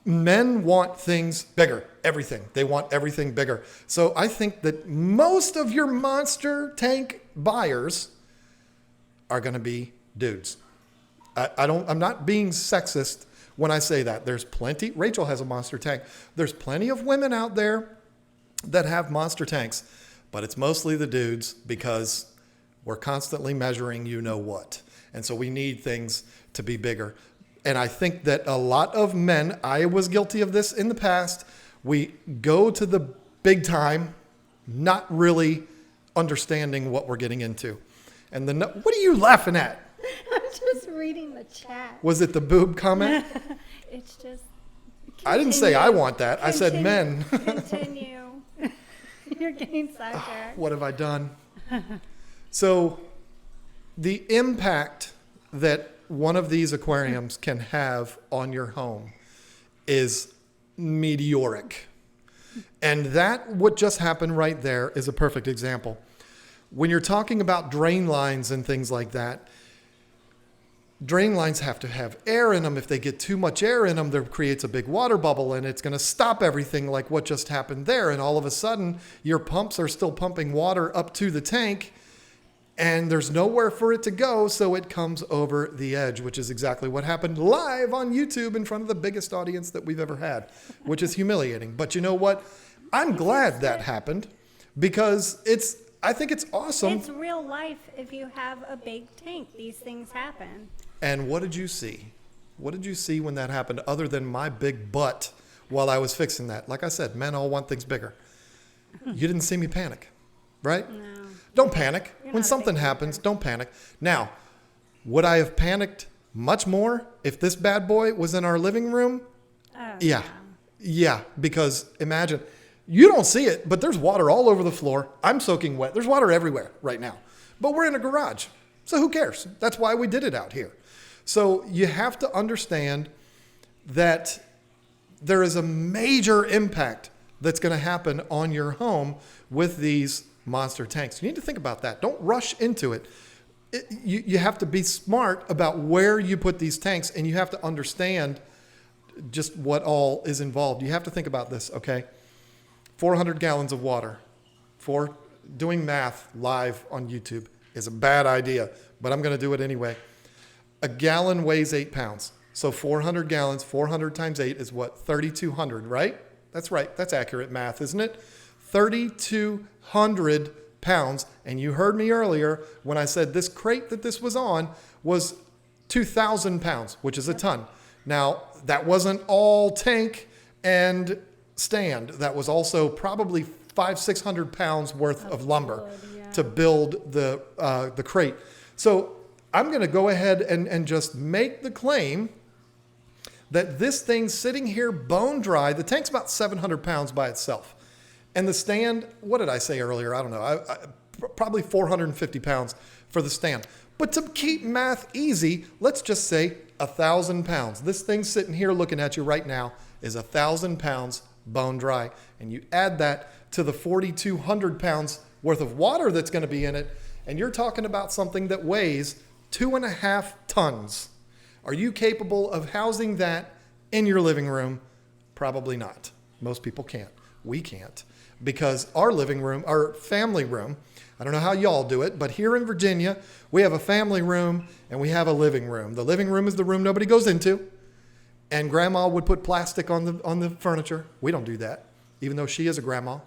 men want things bigger. Everything. They want everything bigger. So I think that most of your monster tank buyers are going to be dudes. I'm not being sexist when I say that. There's plenty. Rachel has a monster tank. There's plenty of women out there that have monster tanks, but it's mostly the dudes because we're constantly measuring you know what. And so we need things to be bigger. And I think that a lot of men, I was guilty of this in the past, we go to the big time, not really understanding what we're getting into. And what are you laughing at? I'm just reading the chat. Was it the boob comment? It's just. I didn't say I want that. I said men. Continue. You're getting sidetracked. What have I done? So the impact that one of these aquariums can have on your home is meteoric. And that, what just happened right there, is a perfect example. When you're talking about drain lines and things like that, drain lines have to have air in them. If they get too much air in them, there creates a big water bubble, and it's going to stop everything like what just happened there. And all of a sudden, your pumps are still pumping water up to the tank, and there's nowhere for it to go, so it comes over the edge, which is exactly what happened live on YouTube in front of the biggest audience that we've ever had, which is humiliating. But you know what? I'm glad that happened because I think it's awesome. It's real life. If you have a big tank, these things happen. And what did you see? What did you see when that happened other than my big butt while I was fixing that? Like I said, men all want things bigger. You didn't see me panic, right? No. Don't panic. You're When not a something big happens, don't panic. Now, would I have panicked much more if this bad boy was in our living room? Oh, Yeah. Yeah, because imagine, you don't see it, but there's water all over the floor. I'm soaking wet. There's water everywhere right now. But we're in a garage, so who cares? That's why we did it out here. So you have to understand that there is a major impact that's going to happen on your home with these monster tanks. You need to think about that. Don't rush into it. You have to be smart about where you put these tanks, and you have to understand just what all is involved. You have to think about this, okay? 400 gallons of water for doing math live on YouTube is a bad idea, but I'm going to do it anyway. A gallon weighs 8 pounds. So 400 gallons, 400 times 8 is what? 3,200, right? That's right. That's accurate math, isn't it? 3,200 pounds. And you heard me earlier when I said this crate that this was on was 2,000 pounds, which is a ton. Now, that wasn't all tank and stand. That was also probably 500-600 pounds worth of lumber to build the crate. So I'm going to go ahead and just make the claim that this thing's sitting here bone dry. The tank's about 700 pounds by itself. And the stand, what did I say earlier? I don't know. Probably 450 pounds for the stand. But to keep math easy, let's just say 1,000 pounds. This thing sitting here looking at you right now is 1,000 pounds bone dry. And you add that to the 4,200 pounds worth of water that's going to be in it, and you're talking about something that weighs 2.5 tons. Are you capable of housing that in your living room? Probably not. Most people can't. We can't. Because our living room, our family room, I don't know how y'all do it, but here in Virginia, we have a family room and we have a living room. The living room is the room nobody goes into. And grandma would put plastic on the furniture. We don't do that, even though she is a grandma.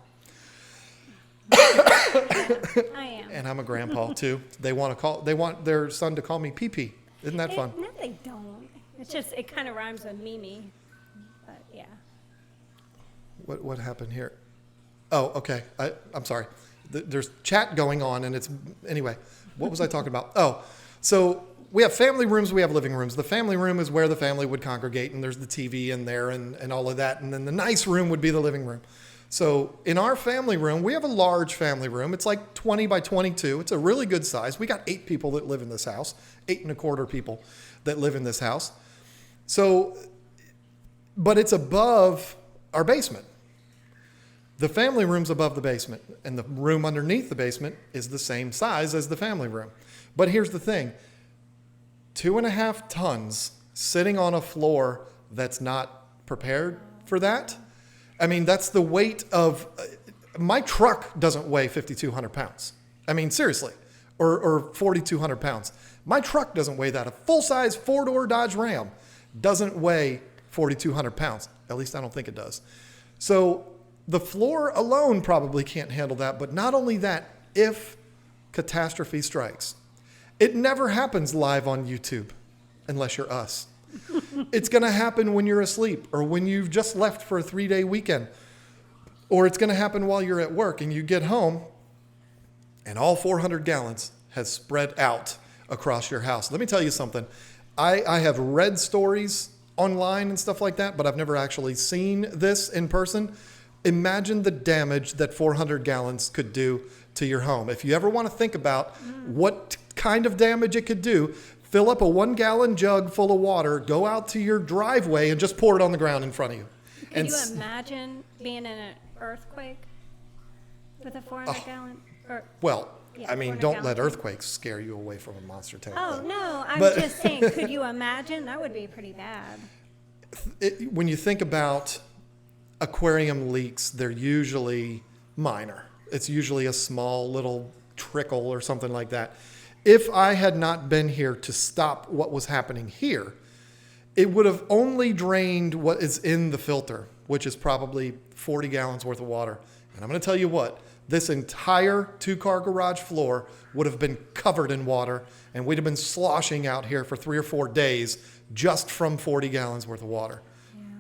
I am. And I'm a grandpa too. They want their son to call me Pee-Pee. Isn't that fun? No, they don't. It's just, it kind of rhymes with Mimi. But yeah. What happened here? Oh, okay. I'm sorry. There's chat going on, and anyway, what was I talking about? Oh, so we have family rooms, we have living rooms. The family room is where the family would congregate, and there's the TV in there and all of that. And then the nice room would be the living room. So in our family room, we have a large family room. It's like 20 by 22. It's a really good size. We got 8 people that live in this house, 8.25 people that live in this house. So, but it's above our basement. The family room's above the basement, and the room underneath the basement is the same size as the family room. But here's the thing. 2.5 tons sitting on a floor that's not prepared for that. I mean, that's the weight of, my truck doesn't weigh 5,200 pounds. I mean, seriously, or 4,200 pounds. My truck doesn't weigh that. A full-size 4-door Dodge Ram doesn't weigh 4,200 pounds. At least I don't think it does. So the floor alone probably can't handle that. But not only that, if catastrophe strikes, it never happens live on YouTube unless you're us. It's going to happen when you're asleep or when you've just left for a 3-day weekend. Or it's going to happen while you're at work and you get home and all 400 gallons has spread out across your house. Let me tell you something. I have read stories online and stuff like that, but I've never actually seen this in person. Imagine the damage that 400 gallons could do to your home. If you ever want to think about what kind of damage it could do, fill up a 1-gallon jug full of water, go out to your driveway, and just pour it on the ground in front of you. Can you imagine being in an earthquake with a 400-gallon? Well, Yeah, I mean, 400 don't let gallons. earthquakes scare you away from a monster tank. Oh, though. no, I'm But- just saying, could you imagine? That would be pretty bad. When you think about aquarium leaks, they're usually minor. It's usually a small little trickle or something like that. If I had not been here to stop what was happening here, it would have only drained what is in the filter, which is probably 40 gallons worth of water. And I'm going to tell you what, this entire 2-car garage floor would have been covered in water, and we'd have been sloshing out here for 3 or 4 days just from 40 gallons worth of water,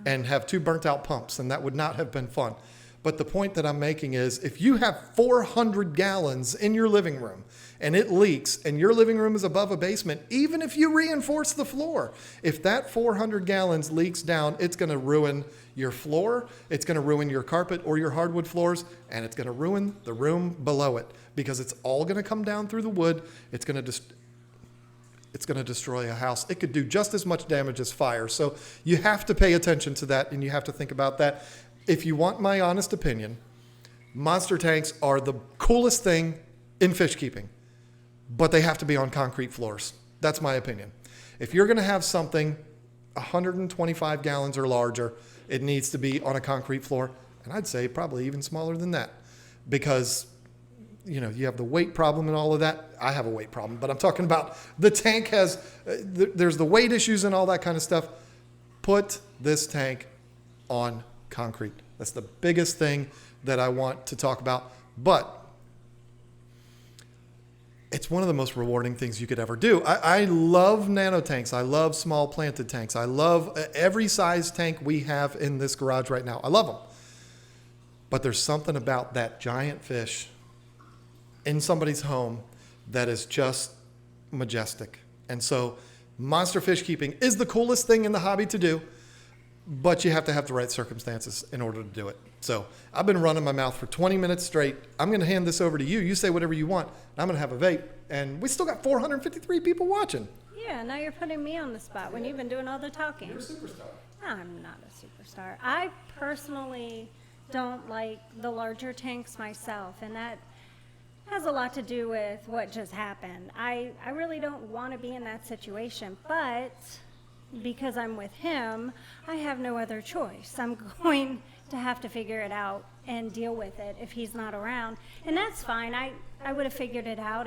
and have 2 burnt out pumps, and that would not have been fun. But the point that I'm making is, if you have 400 gallons in your living room and it leaks and your living room is above a basement, even if you reinforce the floor, if that 400 gallons leaks down, it's going to ruin your floor, it's going to ruin your carpet or your hardwood floors, and it's going to ruin the room below it, because it's all going to come down through the wood. It's going to destroy a house. It could do just as much damage as fire. So you have to pay attention to that, and you have to think about that. If you want my honest opinion, monster tanks are the coolest thing in fish keeping, but they have to be on concrete floors. That's my opinion. If you're going to have something 125 gallons or larger, it needs to be on a concrete floor. And I'd say probably even smaller than that, because you have the weight problem and all of that. I have a weight problem, but I'm talking about the tank has, there's the weight issues and all that kind of stuff. Put this tank on concrete. That's the biggest thing that I want to talk about. But it's one of the most rewarding things you could ever do. I love nano tanks. I love small planted tanks. I love every size tank we have in this garage right now. I love them. But there's something about that giant fish in somebody's home that is just majestic. And so monster fish keeping is the coolest thing in the hobby to do, but you have to have the right circumstances in order to do it. So I've been running my mouth for 20 minutes straight. I'm going to hand this over to you. You say whatever you want. I'm going to have a vape. And we still got 453 people watching. Yeah, now you're putting me on the spot when you've been doing all the talking. You're a superstar. I'm not a superstar. I personally don't like the larger tanks myself, and that has a lot to do with what just happened. I really don't want to be in that situation, but because I'm with him, I have no other choice. I'm going to have to figure it out and deal with it if he's not around. And that's fine. I would have figured it out.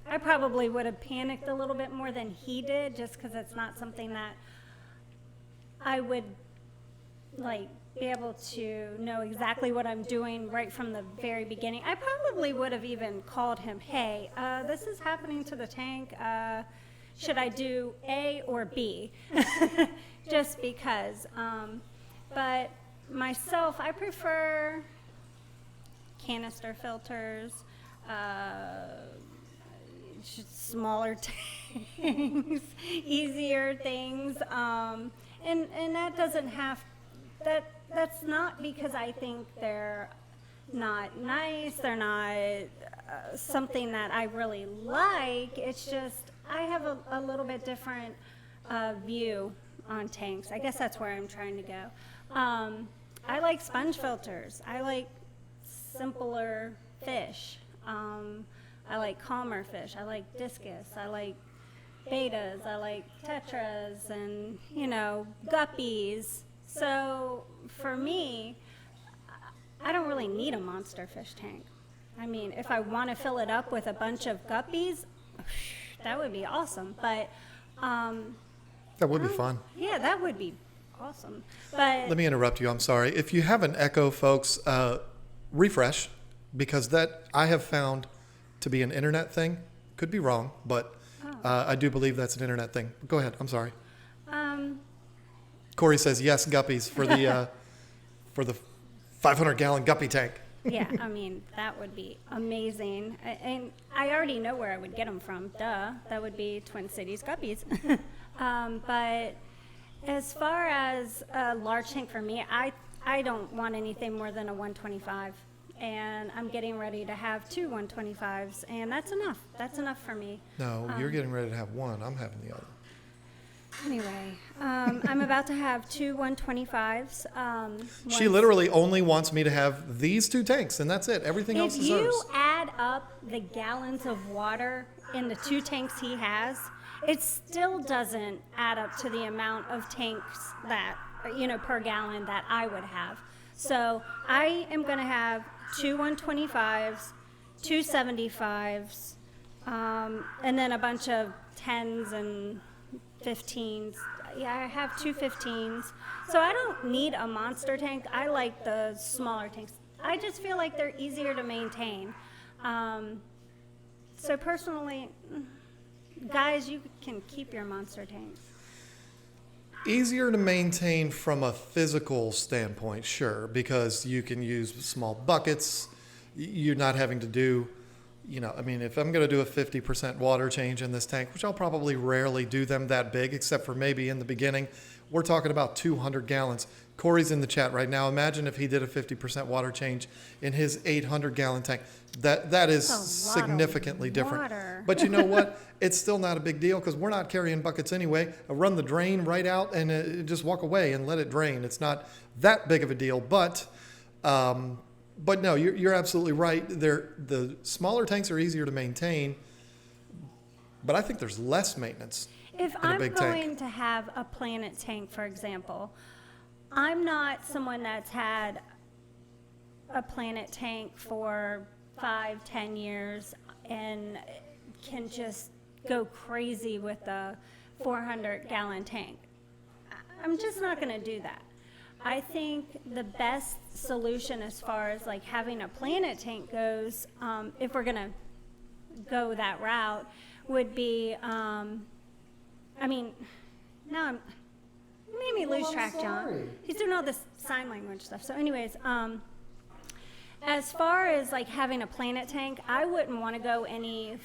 I probably would have panicked a little bit more than he did, just because it's not something that I would be able to know exactly what I'm doing right from the very beginning. I probably would have even called him, hey, this is happening to the tank. Should I do A or B? Just because. But myself, I prefer canister filters, smaller tanks, easier things. And that doesn't have, that's not because I think they're not nice, they're not something that I really like. It's just I have a little bit different view on tanks. I guess that's where I'm trying to go. I like sponge filters. I like simpler fish. I like calmer fish. I like discus. I like betas. I like tetras and, guppies. So for me, I don't really need a monster fish tank. I mean, if I want to fill it up with a bunch of guppies, that would be awesome. But that would be fun. Yeah, that would be awesome. But let me interrupt you. I'm sorry. If you have an echo, folks, refresh, because that I have found to be an internet thing. Could be wrong, but I do believe that's an internet thing. Go ahead. I'm sorry. Corey says yes, guppies for the 500-gallon guppy tank. Yeah, I mean, that would be amazing. And I already know where I would get them from. Duh, that would be Twin Cities Guppies. But as far as a large tank for me, I don't want anything more than a 125. And I'm getting ready to have 2 125s, and that's enough. That's enough for me. No, you're getting ready to have one. I'm having the other. Anyway, I'm about to have 2 125s. She literally only wants me to have these 2 tanks, and that's it. Everything else is hers. If you add up the gallons of water in the 2 tanks he has, it still doesn't add up to the amount of tanks that, per gallon that I would have. So I am going to have 2 125s, 2 75s, and then a bunch of 10s and 15s. Yeah, I have 2 15s. So I don't need a monster tank. I like the smaller tanks. I just feel like they're easier to maintain. So personally, guys, you can keep your monster tanks. Easier to maintain from a physical standpoint, sure, because you can use small buckets. You're not having to do, if I'm going to do a 50% water change in this tank, which I'll probably rarely do them that big, except for maybe in the beginning, we're talking about 200 gallons. Corey's in the chat right now. Imagine if he did a 50% water change in his 800-gallon tank. That is significantly different. But you know what? It's still not a big deal because we're not carrying buckets anyway. I run the drain right out and just walk away and let it drain. It's not that big of a deal. But no, you're absolutely right. The smaller tanks are easier to maintain, but I think there's less maintenance. If I'm going to have a Planet tank, for example, I'm not someone that's had a Planet tank for 5-10 years and can just go crazy with a 400-gallon tank. I'm just not going to do that. I think the best solution as far as like having a Planet tank goes, if we're going to go that route, would be, you made me lose track, John. He's doing all this sign language stuff. So anyways, as far as like having a Planet tank, I wouldn't want to go any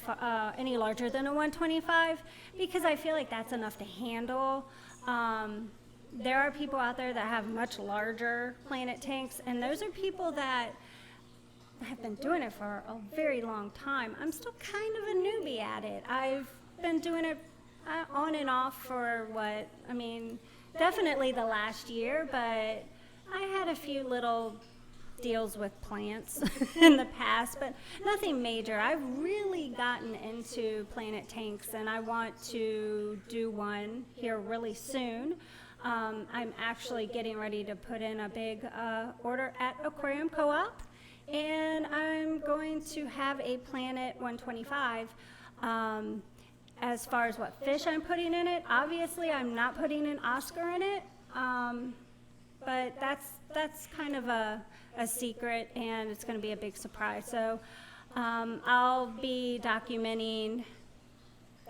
larger than a 125 because I feel like that's enough to handle. There are people out there that have much larger Planet tanks, and those are people that have been doing it for a very long time. I'm still kind of a newbie at it. I've been doing it on and off for definitely the last year, but I had a few little deals with plants in the past, but nothing major. I've really gotten into Planet tanks, and I want to do one here really soon. I'm actually getting ready to put in a big order at Aquarium Co-op, and I'm going to have a Planet 125. As far as what fish I'm putting in it, obviously I'm not putting an Oscar in it, but that's kind of a secret, and it's going to be a big surprise. So I'll be documenting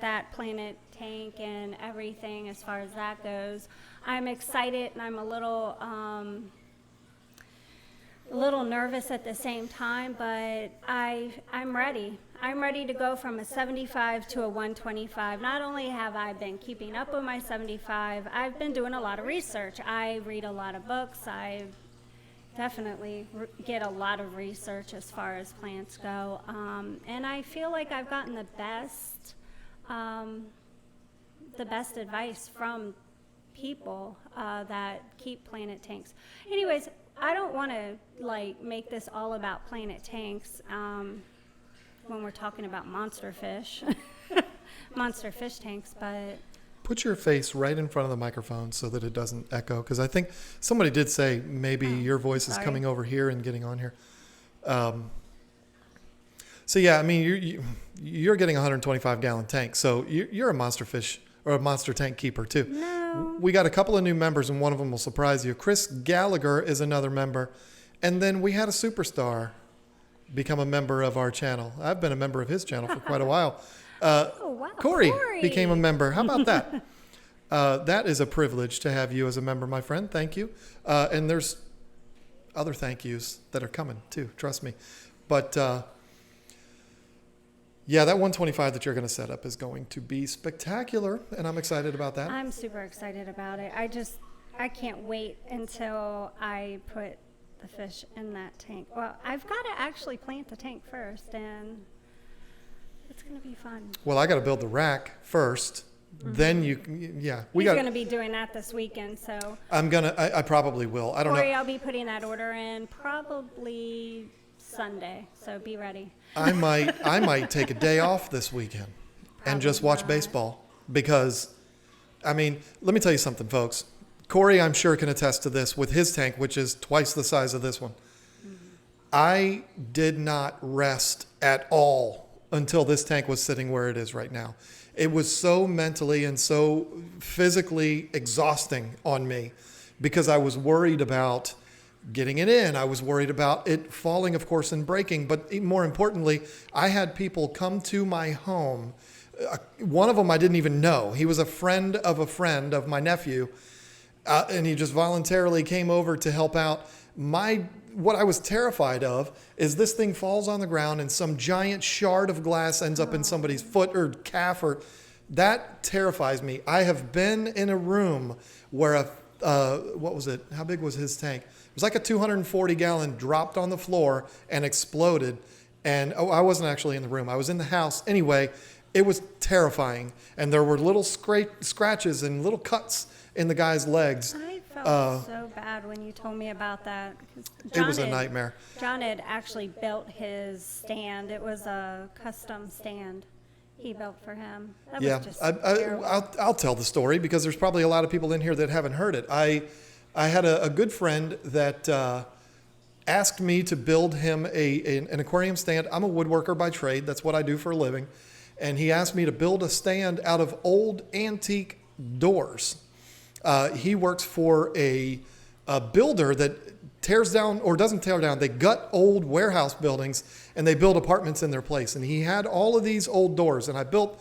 that Planet tank and everything as far as that goes. I'm excited, and I'm a little nervous at the same time, but I'm ready. I'm ready to go from a 75 to a 125. Not only have I been keeping up with my 75, I've been doing a lot of research. I read a lot of books. I definitely get a lot of research as far as plants go. And I feel like I've gotten the best advice from people that keep Planet tanks. Anyways, I don't want to make this all about Planet tanks when we're talking about monster fish tanks, but Put your face right in front of the microphone so that it doesn't echo, because I think somebody did say maybe your voice is coming over here and getting on here. So yeah, you're getting a 125-gallon tank, so you're a monster fish or a monster tank keeper too. No. We got a couple of new members, and one of them will surprise you. Chris Gallagher is another member, and then we had a superstar become a member of our channel. I've been a member of his channel for quite a while. Oh, wow. Corey became a member. How about that? That is a privilege to have you as a member, my friend. Thank you. And there's other thank yous that are coming too. Trust me. But yeah, that 125 that you're going to set up is going to be spectacular, and I'm excited about that. I'm super excited about it. I can't wait until I put the fish in that tank. Well, I've got to actually plant the tank first, and it's going to be fun. Well, I got to build the rack first. Mm-hmm. Then He's going to be doing that this weekend, so. I probably will. I don't know. Corey, I'll be putting that order in probably Sunday, so be ready. I might take a day off this weekend and just watch baseball, because, let me tell you something, folks. Corey, I'm sure, can attest to this with his tank, which is twice the size of this one. Mm-hmm. I did not rest at all until this tank was sitting where it is right now. It was so mentally and so physically exhausting on me because I was worried about getting it in. I was worried about it falling, of course, and breaking. But more importantly, I had people come to my home. One of them I didn't even know. He was a friend of my nephew. And he just voluntarily came over to help out. What I was terrified of is this thing falls on the ground and some giant shard of glass ends up in somebody's foot or calf, that terrifies me. I have been in a room where what was it? How big was his tank? It was like a 240-gallon dropped on the floor and exploded. And I wasn't actually in the room. I was in the house. Anyway, it was terrifying. And there were little scratches and little cuts in the guy's legs. I felt so bad when you told me about that. It was a nightmare. John had actually built his stand. It was a custom stand he built for him. That was just terrible. I'll tell the story because there's probably a lot of people in here that haven't heard it. I had a good friend that asked me to build him an aquarium stand. I'm a woodworker by trade. That's what I do for a living. And he asked me to build a stand out of old antique doors. He works for a builder that tears down, or doesn't tear down, they gut old warehouse buildings and they build apartments in their place. And he had all of these old doors, and I built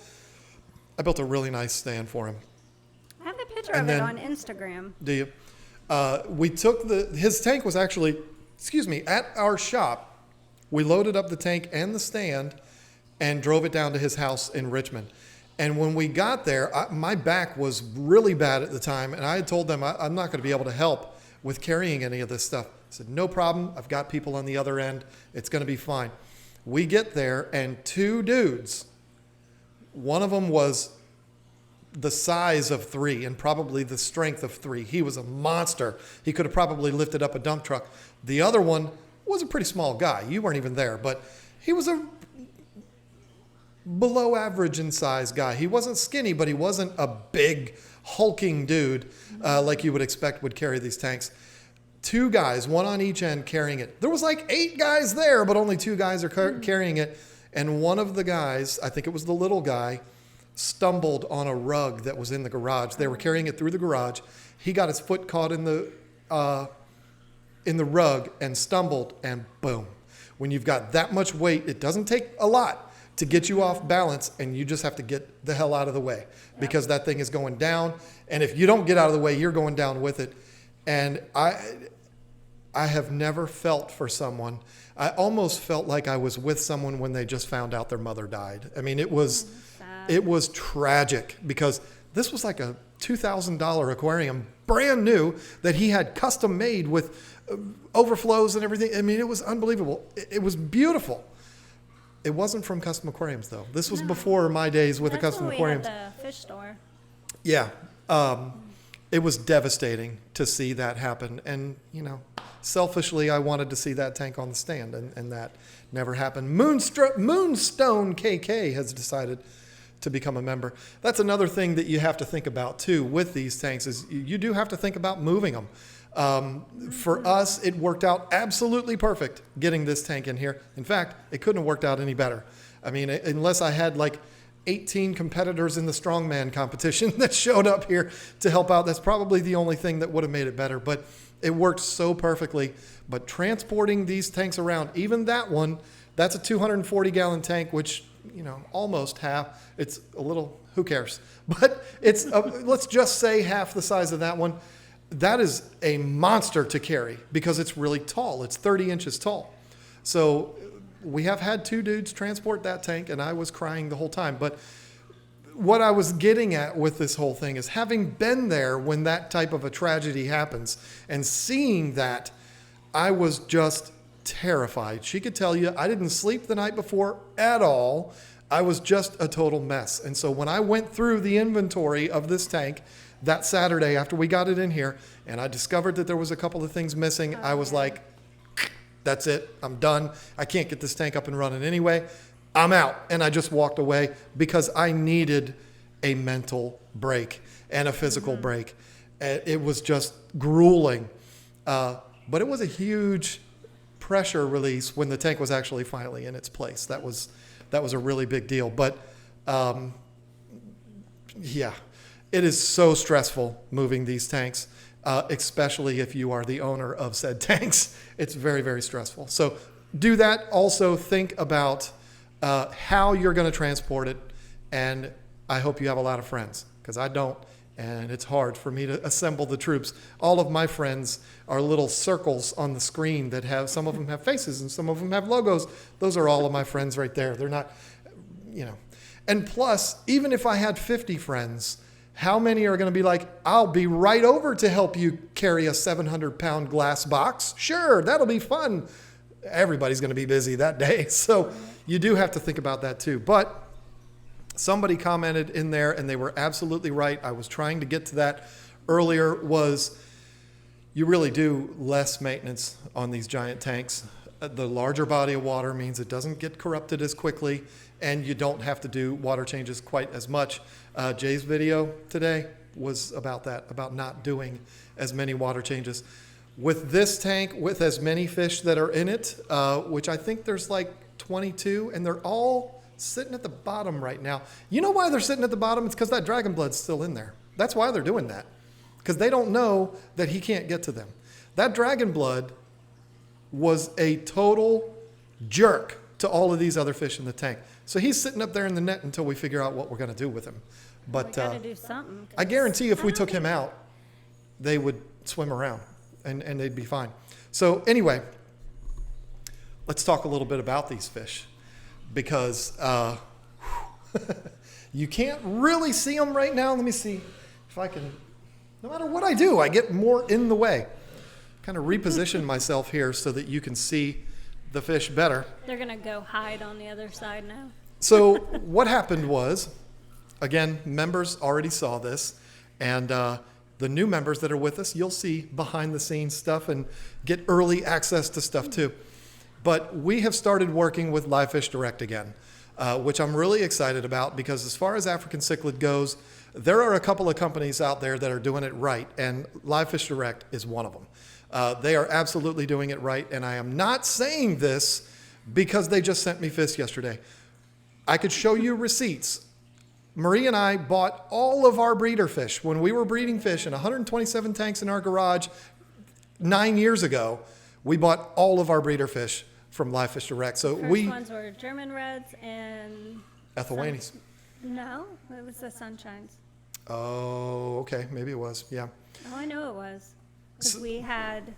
a really nice stand for him. I have a picture of it on Instagram. Do you? We took his tank was actually, at our shop. We loaded up the tank and the stand and drove it down to his house in Richmond. And when we got there, my back was really bad at the time, and I had told them I'm not going to be able to help with carrying any of this stuff. I said, no problem. I've got people on the other end. It's going to be fine. We get there, and two dudes, one of them was the size of 3 and probably the strength of 3. He was a monster. He could have probably lifted up a dump truck. The other one was a pretty small guy. You weren't even there, but he was a below average in size guy. He wasn't skinny, but he wasn't a big hulking dude like you would expect would carry these tanks. 2 guys, one on each end, carrying it. There was like 8 guys there, but only 2 guys are carrying it. And one of the guys, I think it was the little guy, stumbled on a rug that was in the garage. They were carrying it through the garage. He got his foot caught in the rug and stumbled, and boom. When you've got that much weight, it doesn't take a lot to get you off balance, and you just have to get the hell out of the way because that thing is going down. And if you don't get out of the way, you're going down with it. And I have never felt for someone. I almost felt like I was with someone when they just found out their mother died. I mean, it was tragic because this was like a $2,000 aquarium, brand new, that he had custom made with overflows and everything. I mean, it was unbelievable. It was beautiful. It wasn't from Custom Aquariums, though. This was before my days with the Custom Aquariums. That's when we had the fish store. Yeah. It was devastating to see that happen. And, selfishly, I wanted to see that tank on the stand, and that never happened. Moonstone KK has decided to become a member. That's another thing that you have to think about, too, with these tanks is you do have to think about moving them. For us, it worked out absolutely perfect getting this tank in here. In fact, it couldn't have worked out any better. I mean, unless I had like 18 competitors in the strongman competition that showed up here to help out, that's probably the only thing that would have made it better. But it worked so perfectly. But transporting these tanks around, even that one, that's a 240-gallon tank, which, almost half. It's a little, who cares? But it's, let's just say half the size of that one. That is a monster to carry because it's really tall. It's 30 inches tall. So we have had 2 dudes transport that tank, and I was crying the whole time. But what I was getting at with this whole thing is having been there when that type of a tragedy happens and seeing that, I was just terrified. She could tell you I didn't sleep the night before at all. I was just a total mess. And so when I went through the inventory of this tank that Saturday after we got it in here, and I discovered that there was a couple of things missing, I was like, that's it. I'm done. I can't get this tank up and running anyway. I'm out. And I just walked away because I needed a mental break and a physical break. It was just grueling. But it was a huge pressure release when the tank was actually finally in its place. That was a really big deal. But yeah. It is so stressful moving these tanks, especially if you are the owner of said tanks. It's very, very stressful. So do that. Also think about how you're going to transport it. And I hope you have a lot of friends, because I don't. And it's hard for me to assemble the troops. All of my friends are little circles on the screen that have, some of them have faces and some of them have logos. Those are all of my friends right there. They're not, And plus, even if I had 50 friends, how many are going to be like, I'll be right over to help you carry a 700-pound glass box? Sure, that'll be fun. Everybody's going to be busy that day. So you do have to think about that too. But somebody commented in there, and they were absolutely right. I was trying to get to that earlier, was you really do less maintenance on these giant tanks. The larger body of water means it doesn't get corrupted as quickly, and you don't have to do water changes quite as much. Jay's video today was about that, about not doing as many water changes. with this tank, with as many fish that are in it, which I think there's like 22, and they're all sitting at the bottom right now. You know why they're sitting at the bottom? It's because that dragon blood's still in there. That's why they're doing that, because they don't know that he can't get to them. That dragon blood was a total jerk to all of these other fish in the tank. So he's sitting up there in the net until we figure out what we're going to do with him. But We gotta do something. I guarantee if we took him out, they would swim around and they'd be fine. So anyway, let's talk a little bit about these fish, because you can't really see them right now. Let me see if I can. No matter what I do, I get more in the way. Kind of reposition myself here so that you can see the fish better. They're gonna go hide on the other side now. So what happened was, again, members already saw this, and the new members that are with us, you'll see behind the scenes stuff and get early access to stuff too. But we have started working with Live Fish Direct again, which I'm really excited about, because as far as African cichlid goes, there are a couple of companies out there that are doing it right, and Live Fish Direct is one of them. They are absolutely doing it right, and I am not saying this because they just sent me fish yesterday. I could show you receipts. Marie and I bought all of our breeder fish when we were breeding fish in 127 tanks in our garage 9 years ago. We bought all of our breeder fish from Live Fish Direct. So First ones were German Reds and... Ethylwanes. No, it was the Sunshines. Oh, okay. Maybe it was. Yeah. Oh, I know it was. Because we had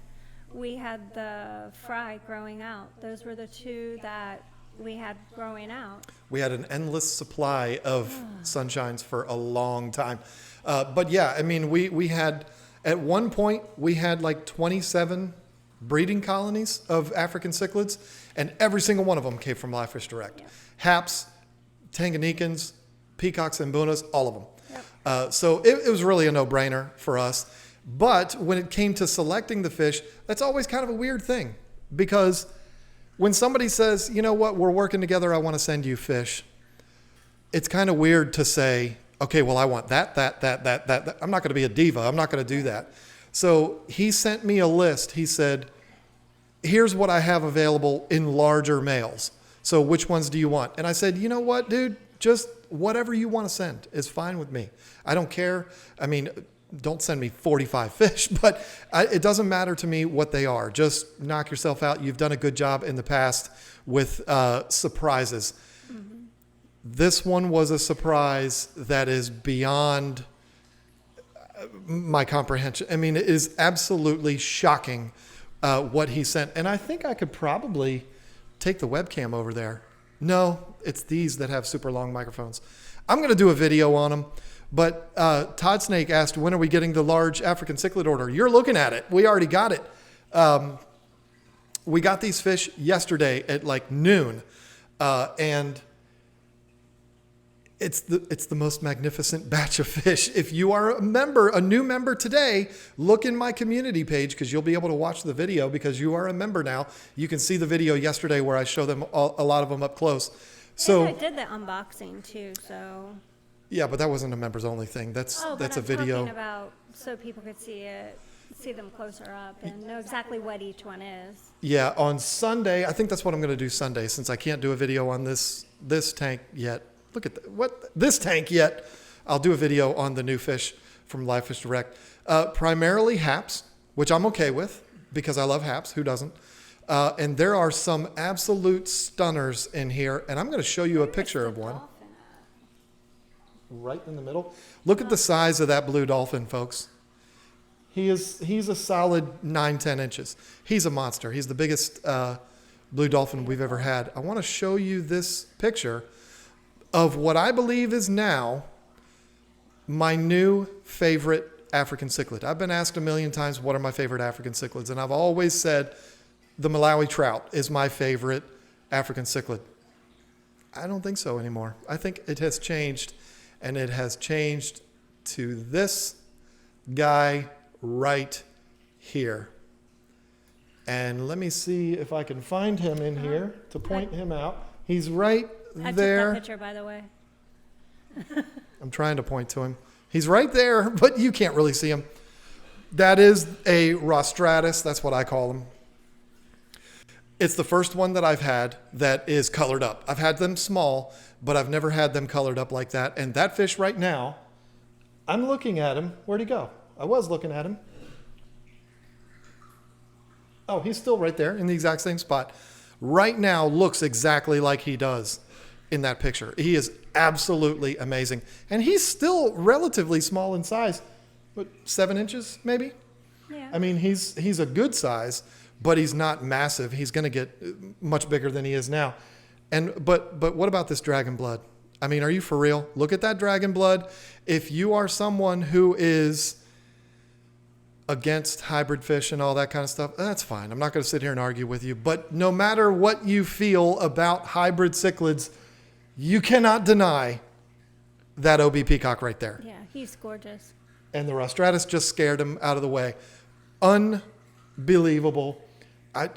the fry growing out. Those were the two that we had growing out. We had an endless supply of Sunshines for a long time. But yeah, I mean, we had, at one point, we had like 27 breeding colonies of African cichlids, and every single one of them came from Live Fish Direct. Yep. Haps, Tanganyikans, peacocks and bunas, all of them. Yep. So it was really a no-brainer for us. But when it came to selecting the fish, that's always kind of a weird thing, because when somebody says, you know what, we're working together, I want to send you fish, it's kind of weird to say, okay, well, I want that. I'm not going to be a diva. I'm not going to do that. So he sent me a list. He said, here's what I have available in larger males. So which ones do you want? And I said, you know what, dude, just whatever you want to send is fine with me. I don't care. I mean, don't send me 45 fish, but it doesn't matter to me what they are. Just knock yourself out. You've done a good job in the past with surprises. Mm-hmm. This one was a surprise that is beyond my comprehension. I mean, it is absolutely shocking what he sent. And I think I could probably take the webcam over there. No, it's these that have super long microphones. I'm going to do a video on them. But Todd Snake asked, when are we getting the large African cichlid order? You're looking at it. We already got it. We got these fish yesterday at like noon. And it's the most magnificent batch of fish. If you are a new member today, look in my community page, because you'll be able to watch the video because you are a member now. You can see the video yesterday where I show them a lot of them up close. So And I did the unboxing too, so... Yeah, but that wasn't a members only thing. That's a video. Talking about so people could see them closer up and know exactly what each one is. Yeah, on Sunday, I think that's what I'm going to do Sunday, since I can't do a video on this tank yet. Look at this tank yet. I'll do a video on the new fish from Live Fish Direct. Primarily haps, which I'm okay with because I love haps. Who doesn't? And there are some absolute stunners in here, and I'm going to show you a picture of one. Right in the middle. Look at the size of that blue dolphin, folks. He's a solid 9-10 inches. He's a monster. He's the biggest blue dolphin we've ever had. I want to show you this picture of what I believe is now my new favorite African cichlid. I've been asked a million times, what are my favorite African cichlids? And I've always said the Malawi trout is my favorite African cichlid. I don't think so anymore. I think it has changed. And it has changed to this guy right here. And let me see if I can find him in here to point him out. He's right I there. took that picture, by the way. I'm trying to point to him. He's right there, but you can't really see him. That is a rostratus. That's what I call them. It's the first one that I've had that is colored up. I've had them small, but I've never had them colored up like that. And that fish right now, I'm looking at him. Where'd he go? I was looking at him. Oh, he's still right there in the exact same spot. Right now looks exactly like he does in that picture. He is absolutely amazing. And he's still relatively small in size. What, 7 inches maybe? Yeah. I mean, he's a good size, but he's not massive. He's going to get much bigger than he is now. But what about this dragon blood? I mean, are you for real? Look at that dragon blood. If you are someone who is against hybrid fish and all that kind of stuff, that's fine. I'm not going to sit here and argue with you. But no matter what you feel about hybrid cichlids, you cannot deny that OB peacock right there. Yeah, he's gorgeous. And the rostratus just scared him out of the way. Unbelievable. I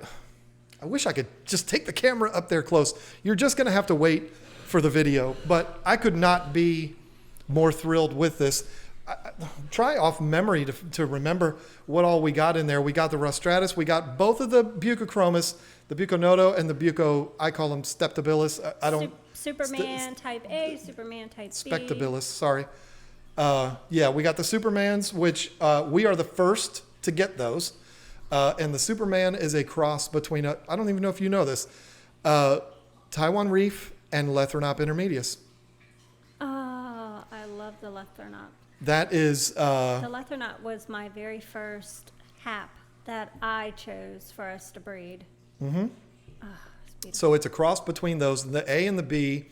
wish I could just take the camera up there close. You're just going to have to wait for the video. But I could not be more thrilled with this. Try off memory to remember what all we got in there. We got the rostratus. We got both of the bucochromis, the buconodo and the buco, I call them steptabilis. I don't... Superman type A, Superman type B. Spectabilis, sorry. Yeah, we got the Supermans, which we are the first to get those. And the Superman is a cross between, I don't even know if you know this, Taiwan Reef and Lethrinops intermedius. Oh, I love the Lethrinops. That is... The Lethrinops was my very first hap that I chose for us to breed. Mm-hmm. So it's a cross between those. The A and the B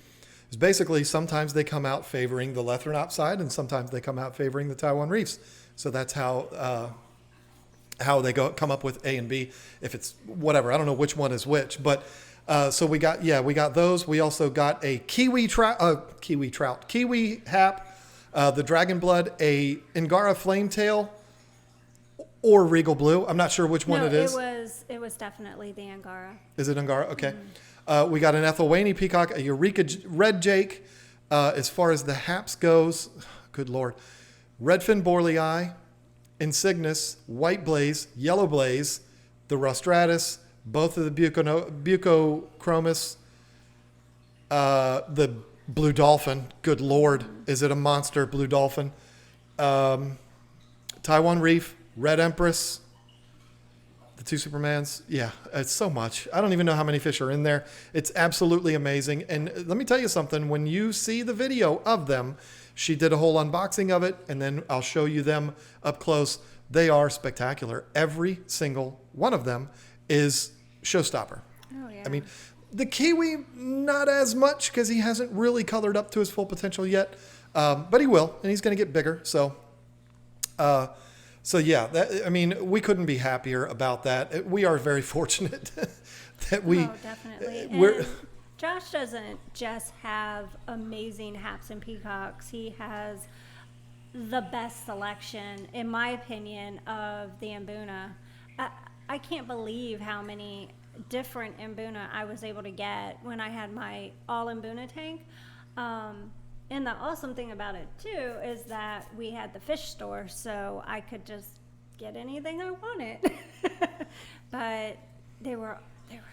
is basically sometimes they come out favoring the Lethrinops side and sometimes they come out favoring the Taiwan Reefs. So that's how they come up with A and B. If it's whatever, I don't know which one is which. But so we got those. We also got a kiwi hap, the dragon blood, a Angara flametail, or regal blue. I'm not sure which one it is. It was definitely the Angara. Is it Angara? Okay. We got an Ethelwani peacock, a Eureka red jake. As far as the haps goes, good Lord. Redfin borlei, insignis, white blaze, yellow blaze, the rostratus, both of the bucochromis, the blue dolphin. Good Lord. Is it a monster blue dolphin? Taiwan Reef, red empress, the 2 Supermans. Yeah, it's so much. I don't even know how many fish are in there. It's absolutely amazing. And let me tell you something. When you see the video of them, she did a whole unboxing of it, and then I'll show you them up close. They are spectacular. Every single one of them is showstopper. Oh, yeah. I mean, the kiwi, not as much because he hasn't really colored up to his full potential yet. But he will, and he's going to get bigger. So yeah, we couldn't be happier about that. We are very fortunate that we. Oh, definitely. And Josh doesn't just have amazing haps and peacocks. He has the best selection, in my opinion, of the Mbuna. I can't believe how many different Mbuna I was able to get when I had my all Mbuna tank. And the awesome thing about it too is that we had the fish store, so I could just get anything I wanted. But they were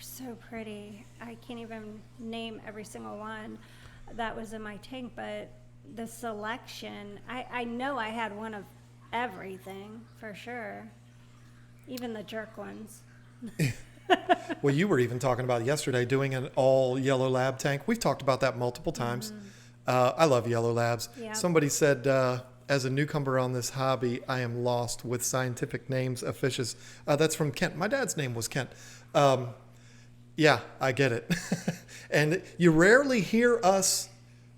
so pretty. I can't even name every single one that was in my tank, but the selection, I know I had one of everything for sure, even the jerk ones. Well, you were even talking about yesterday doing an all yellow lab tank. We've talked about that multiple times. I love yellow labs. Yep. Somebody said, as a newcomer on this hobby, I am lost with scientific names of fishes. That's from Kent. My dad's name was Kent. Yeah, I get it. And you rarely hear us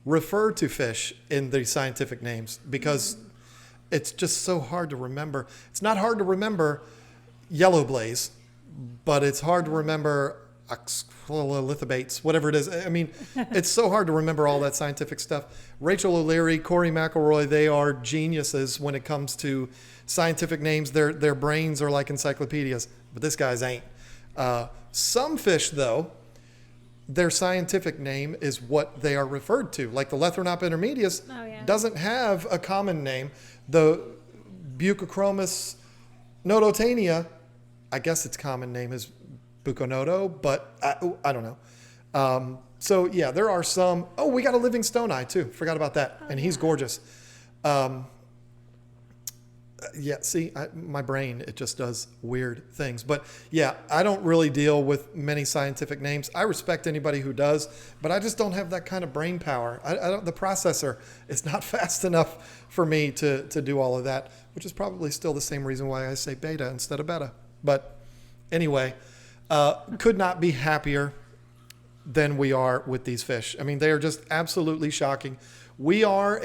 refer to fish in the scientific names because it's just so hard to remember. It's not hard to remember yellow blaze, but it's hard to remember lithobates, whatever it is. I mean, it's so hard to remember all that scientific stuff. Rachel O'Leary, Corey McElroy, they are geniuses when it comes to scientific names. Their brains are like encyclopedias, but this guy's ain't. Some fish, though, their scientific name is what they are referred to. Like the Lethrinops intermedius doesn't have a common name. The bucochromis Nodotania, I guess its common name is Bukonodo, but I don't know. So yeah, there are some. Oh, we got a living stone eye too. Forgot about that. And he's gorgeous. Yeah, see, my brain, it just does weird things. But yeah, I don't really deal with many scientific names. I respect anybody who does, but I just don't have that kind of brain power. The processor is not fast enough for me to do all of that, which is probably still the same reason why I say beta instead of beta. But anyway, could not be happier than we are with these fish. I mean, they are just absolutely shocking. We are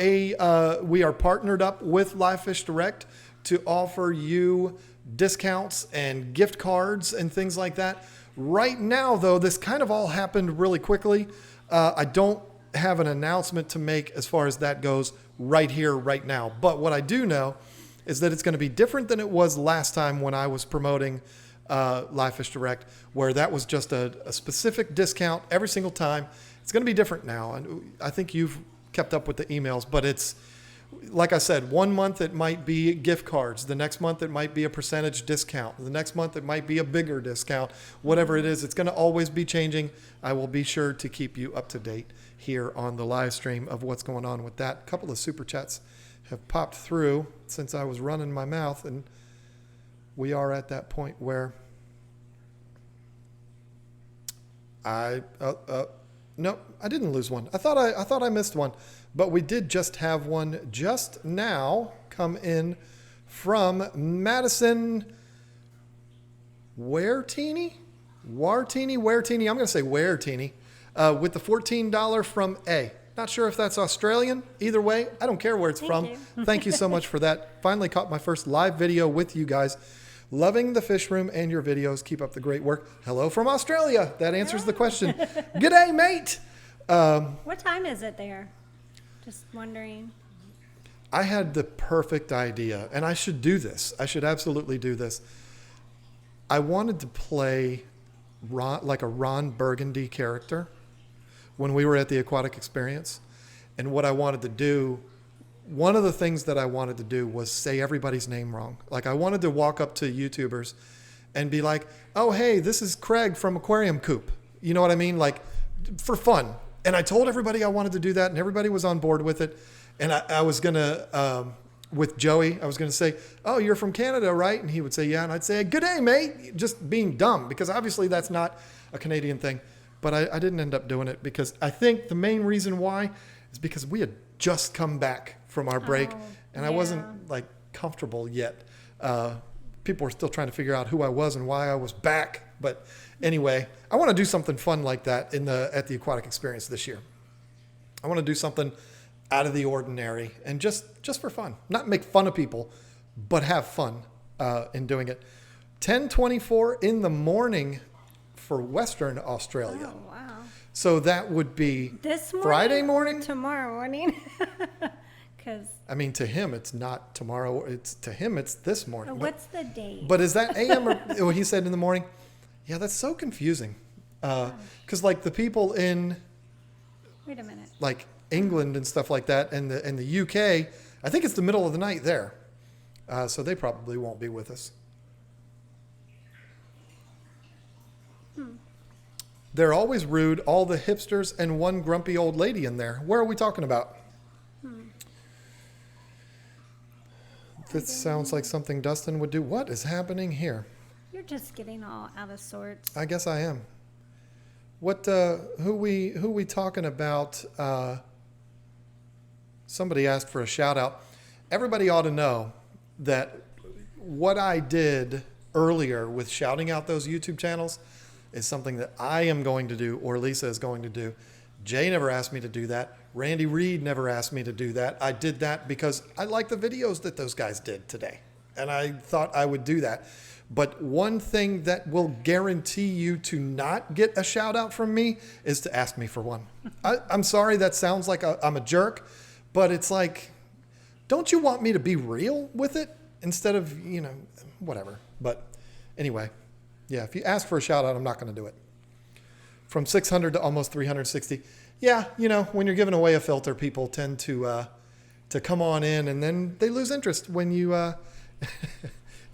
partnered up with Live Fish Direct to offer you discounts and gift cards and things like that. Right now, though, this kind of all happened really quickly. I don't have an announcement to make as far as that goes right here, right now. But what I do know is that it's going to be different than it was last time when I was promoting Live Fish Direct, where that was just a specific discount every single time. It's going to be different now. And I think you've kept up with the emails, but it's, like I said, 1 month it might be gift cards. The next month it might be a percentage discount. The next month it might be a bigger discount. Whatever it is, it's going to always be changing. I will be sure to keep you up to date here on the live stream of what's going on with that. A couple of super chats have popped through since I was running my mouth, and we are at that point where nope, I didn't lose one. I thought I missed one, but we did just have one just now come in from Madison Wartini. I'm going to say Wartini, with the $14 from A. Not sure if that's Australian. Either way, I don't care where it's from. Thank you so much for that. Finally caught my first live video with you guys. Loving the fish room and your videos. Keep up the great work. Hello from Australia. That answers the question. G'day, mate. What time is it there? Just wondering. I had the perfect idea, and I should do this. I should absolutely do this. I wanted to play like a Ron Burgundy character when we were at the Aquatic Experience. And what I wanted to do, one of the things that I wanted to do was say everybody's name wrong. Like, I wanted to walk up to YouTubers and be like, oh, hey, this is Craig from Aquarium Coop. You know what I mean? Like, for fun. And I told everybody I wanted to do that, and everybody was on board with it. And I was going to, with Joey, I was going to say, oh, you're from Canada, right? And he would say, yeah. And I'd say, good day, mate. Just being dumb, because obviously that's not a Canadian thing. But I didn't end up doing it because I think the main reason why is because we had just come back from our break, and I wasn't like comfortable yet. People were still trying to figure out who I was and why I was back. But anyway, I want to do something fun like that at the Aquatic Experience this year. I want to do something out of the ordinary and just for fun. Not make fun of people, but have fun in doing it. 10:24 in the morning for Western Australia. Oh, wow. So that would be This morning, Friday morning? Tomorrow morning. Because I mean, to him, it's not tomorrow. To him, it's this morning. what's the date? But is that AM or what he said in the morning? Yeah, that's so confusing. Because like the people in Wait a minute. like England and stuff like that, and the UK, I think it's the middle of the night there. So they probably won't be with us. They're always rude, all the hipsters and one grumpy old lady in there. Where are we talking about? This sounds like something Dustin would do. What is happening here? You're just getting all out of sorts. I guess I am. What? Who we talking about? Somebody asked for a shout out. Everybody ought to know that what I did earlier with shouting out those YouTube channels is something that I am going to do, or Lisa is going to do. Jay never asked me to do that. Randy Reed never asked me to do that. I did that because I like the videos that those guys did today, and I thought I would do that. But one thing that will guarantee you to not get a shout out from me is to ask me for one. I'm sorry, that sounds like I'm a jerk, but it's like, don't you want me to be real with it instead of, whatever. But anyway, yeah, if you ask for a shout out, I'm not going to do it. From 600 to almost 360. Yeah, when you're giving away a filter, people tend to come on in, and then they lose interest when you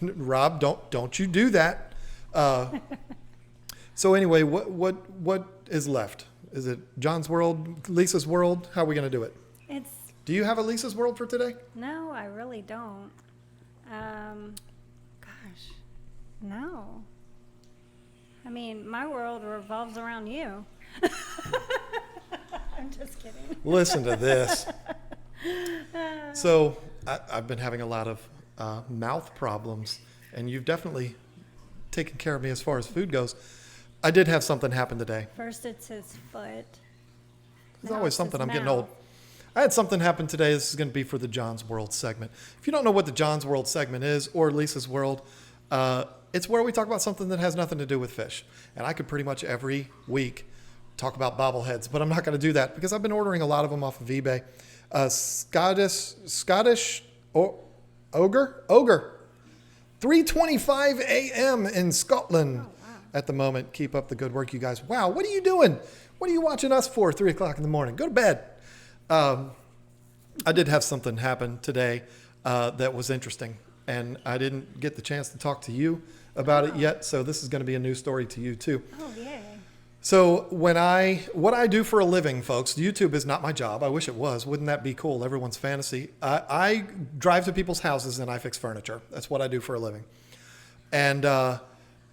Rob, don't you do that. So anyway, what is left? Is it John's World, Lisa's World? How are we going to do it? Do you have a Lisa's World for today? No, I really don't. Gosh, no. I mean, my world revolves around you. I'm just kidding. Listen to this. So I've been having a lot of mouth problems, and you've definitely taken care of me as far as food goes. I did have something happen today. First it's his foot. There's always something. I'm getting old. I had something happen today. This is going to be for the John's World segment. If you don't know what the John's World segment is, or Lisa's World, it's where we talk about something that has nothing to do with fish. And I could pretty much every week talk about bobbleheads, but I'm not going to do that because I've been ordering a lot of them off of eBay. Scottish ogre, 3:25 a.m. in Scotland. Oh, wow. At the moment. Keep up the good work, you guys. Wow, what are you doing? What are you watching us for 3 o'clock in the morning? Go to bed. I did have something happen today that was interesting, and I didn't get the chance to talk to you about it yet, so this is going to be a new story to you too. Oh, yay. So what I do for a living, folks, YouTube is not my job. I wish it was. Wouldn't that be cool? Everyone's fantasy. I drive to people's houses and I fix furniture. That's what I do for a living. And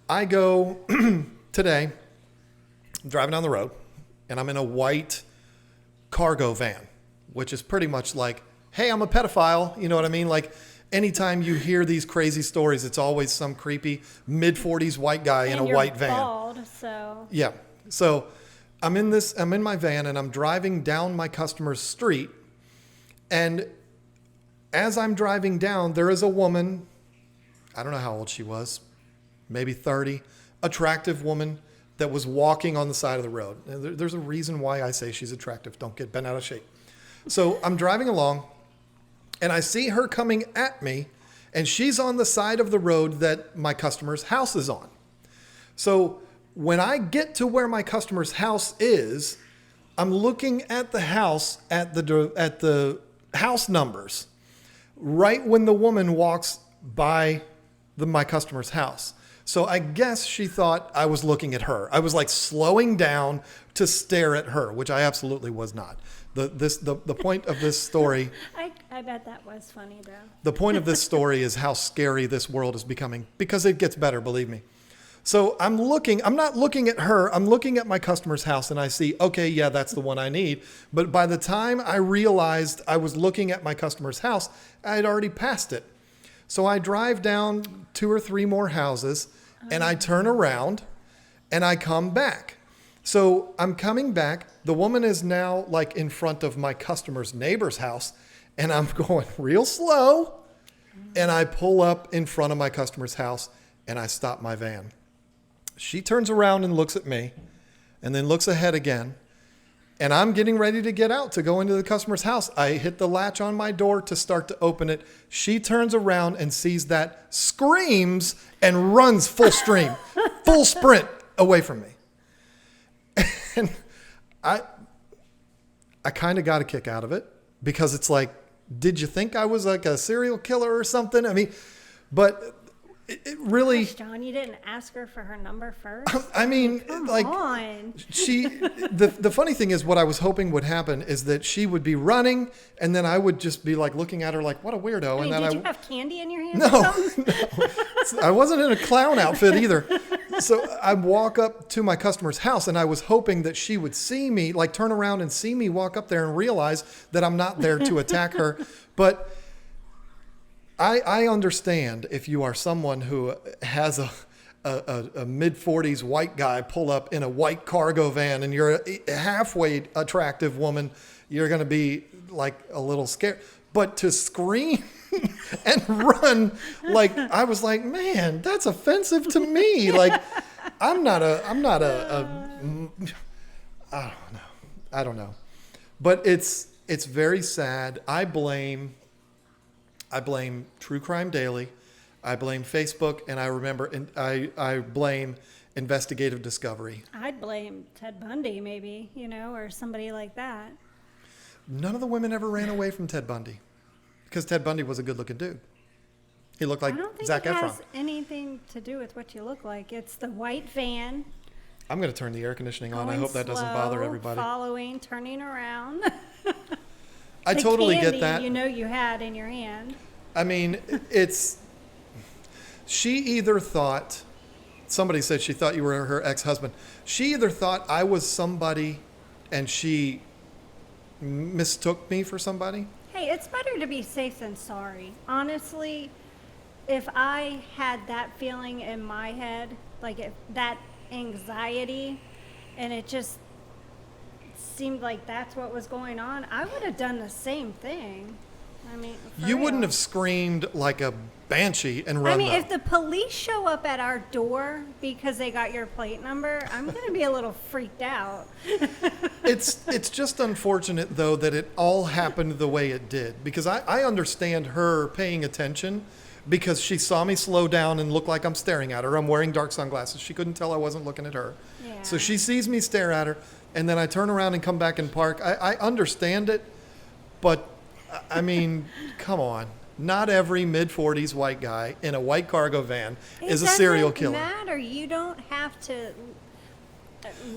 I go today, I'm driving down the road, and I'm in a white cargo van, which is pretty much like, hey, I'm a pedophile. You know what I mean? Like, anytime you hear these crazy stories, it's always some creepy mid-40s white guy in a white van. Bald, so. Yeah. So I'm in my van, and I'm driving down my customer's street. And as I'm driving down, there is a woman, I don't know how old she was, maybe 30, attractive woman that was walking on the side of the road. And there's a reason why I say she's attractive. Don't get bent out of shape. So I'm driving along, and I see her coming at me, and she's on the side of the road that my customer's house is on. So when I get to where my customer's house is, I'm looking at the house at the house numbers right when the woman walks by my customer's house. So I guess she thought I was looking at her. I was like slowing down to stare at her, which I absolutely was not. The point of this story. I bet that was funny though. The point of this story is how scary this world is becoming, because it gets better, believe me. So I'm not looking at her, I'm looking at my customer's house, and I see, okay, yeah, that's the one I need. But by the time I realized I was looking at my customer's house, I had already passed it. So I drive down 2 or 3 more houses, and I turn around and I come back. So I'm coming back. The woman is now like in front of my customer's neighbor's house, and I'm going real slow, and I pull up in front of my customer's house, and I stop my van. She turns around and looks at me, and then looks ahead again. And I'm getting ready to get out to go into the customer's house. I hit the latch on my door to start to open it. She turns around and sees that, screams, and runs full stream, full sprint away from me. And I kind of got a kick out of it, because it's like, did you think I was like a serial killer or something? I mean, but it really. Gosh, John, you didn't ask her for her number first? I mean, Come like, on. the funny thing is, what I was hoping would happen is that she would be running, and then I would just be like looking at her like, what a weirdo. I mean, and then did you have candy in your hand? No, or something? no. I wasn't in a clown outfit either. So I walk up to my customer's house, and I was hoping that she would see me, like turn around and see me walk up there and realize that I'm not there to attack her. But I understand if you are someone who has a mid-40s white guy pull up in a white cargo van, and you're a halfway attractive woman, you're going to be like a little scared. But to scream and run, like, I was like, man, that's offensive to me. Like, I don't know. But it's very sad. I blame True Crime Daily. I blame Facebook, and I blame Investigative Discovery. I'd blame Ted Bundy, maybe, or somebody like that. None of the women ever ran away from Ted Bundy, because Ted Bundy was a good-looking dude. He looked I like don't think Zac it Efron. has anything to do with what you look like. It's the white van. I'm going to turn the air conditioning on. I going hope that doesn't bother slow, everybody. Following, turning around. I The totally candy get that. You know you had in your hand. I mean, she either thought, somebody said she thought you were her ex-husband. She either thought I was somebody and she mistook me for somebody. Hey, it's better to be safe than sorry. Honestly, if I had that feeling in my head, like if that anxiety, and it just seemed like that's what was going on, I would have done the same thing. I mean, for You wouldn't real. have screamed like a banshee and run I mean, though. if the police show up at our door because they got your plate number, I'm going to be a little freaked out. It's just unfortunate though that it all happened the way it did, because I understand her paying attention because she saw me slow down and look like I'm staring at her. I'm wearing dark sunglasses. She couldn't tell I wasn't looking at her. Yeah. So she sees me stare at her, and then I turn around and come back and park. I understand it, but I mean, come on. Not every mid-40s white guy in a white cargo van is a serial killer. It doesn't matter. You don't have to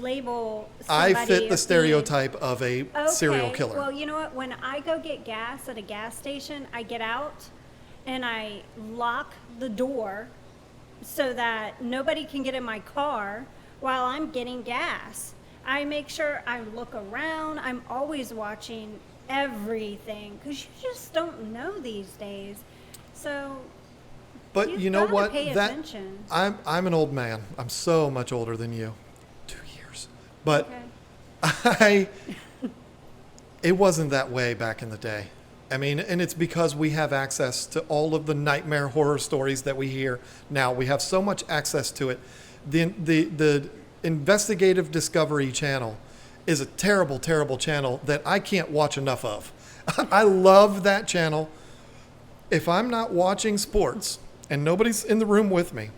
label I somebody fit the as stereotype of a being, serial okay, killer. Well, you know what? When I go get gas at a gas station, I get out and I lock the door so that nobody can get in my car while I'm getting gas. I make sure I look around. I'm always watching everything because you just don't know these days. So But you've you know gotta what? pay attention. I'm an old man. I'm so much older than you. 2 years. But Okay. it wasn't that way back in the day. I mean, and it's because we have access to all of the nightmare horror stories that we hear now. We have so much access to it. The Investigative Discovery channel is a terrible, terrible channel that I can't watch enough of. I love that channel. If I'm not watching sports and nobody's in the room with me,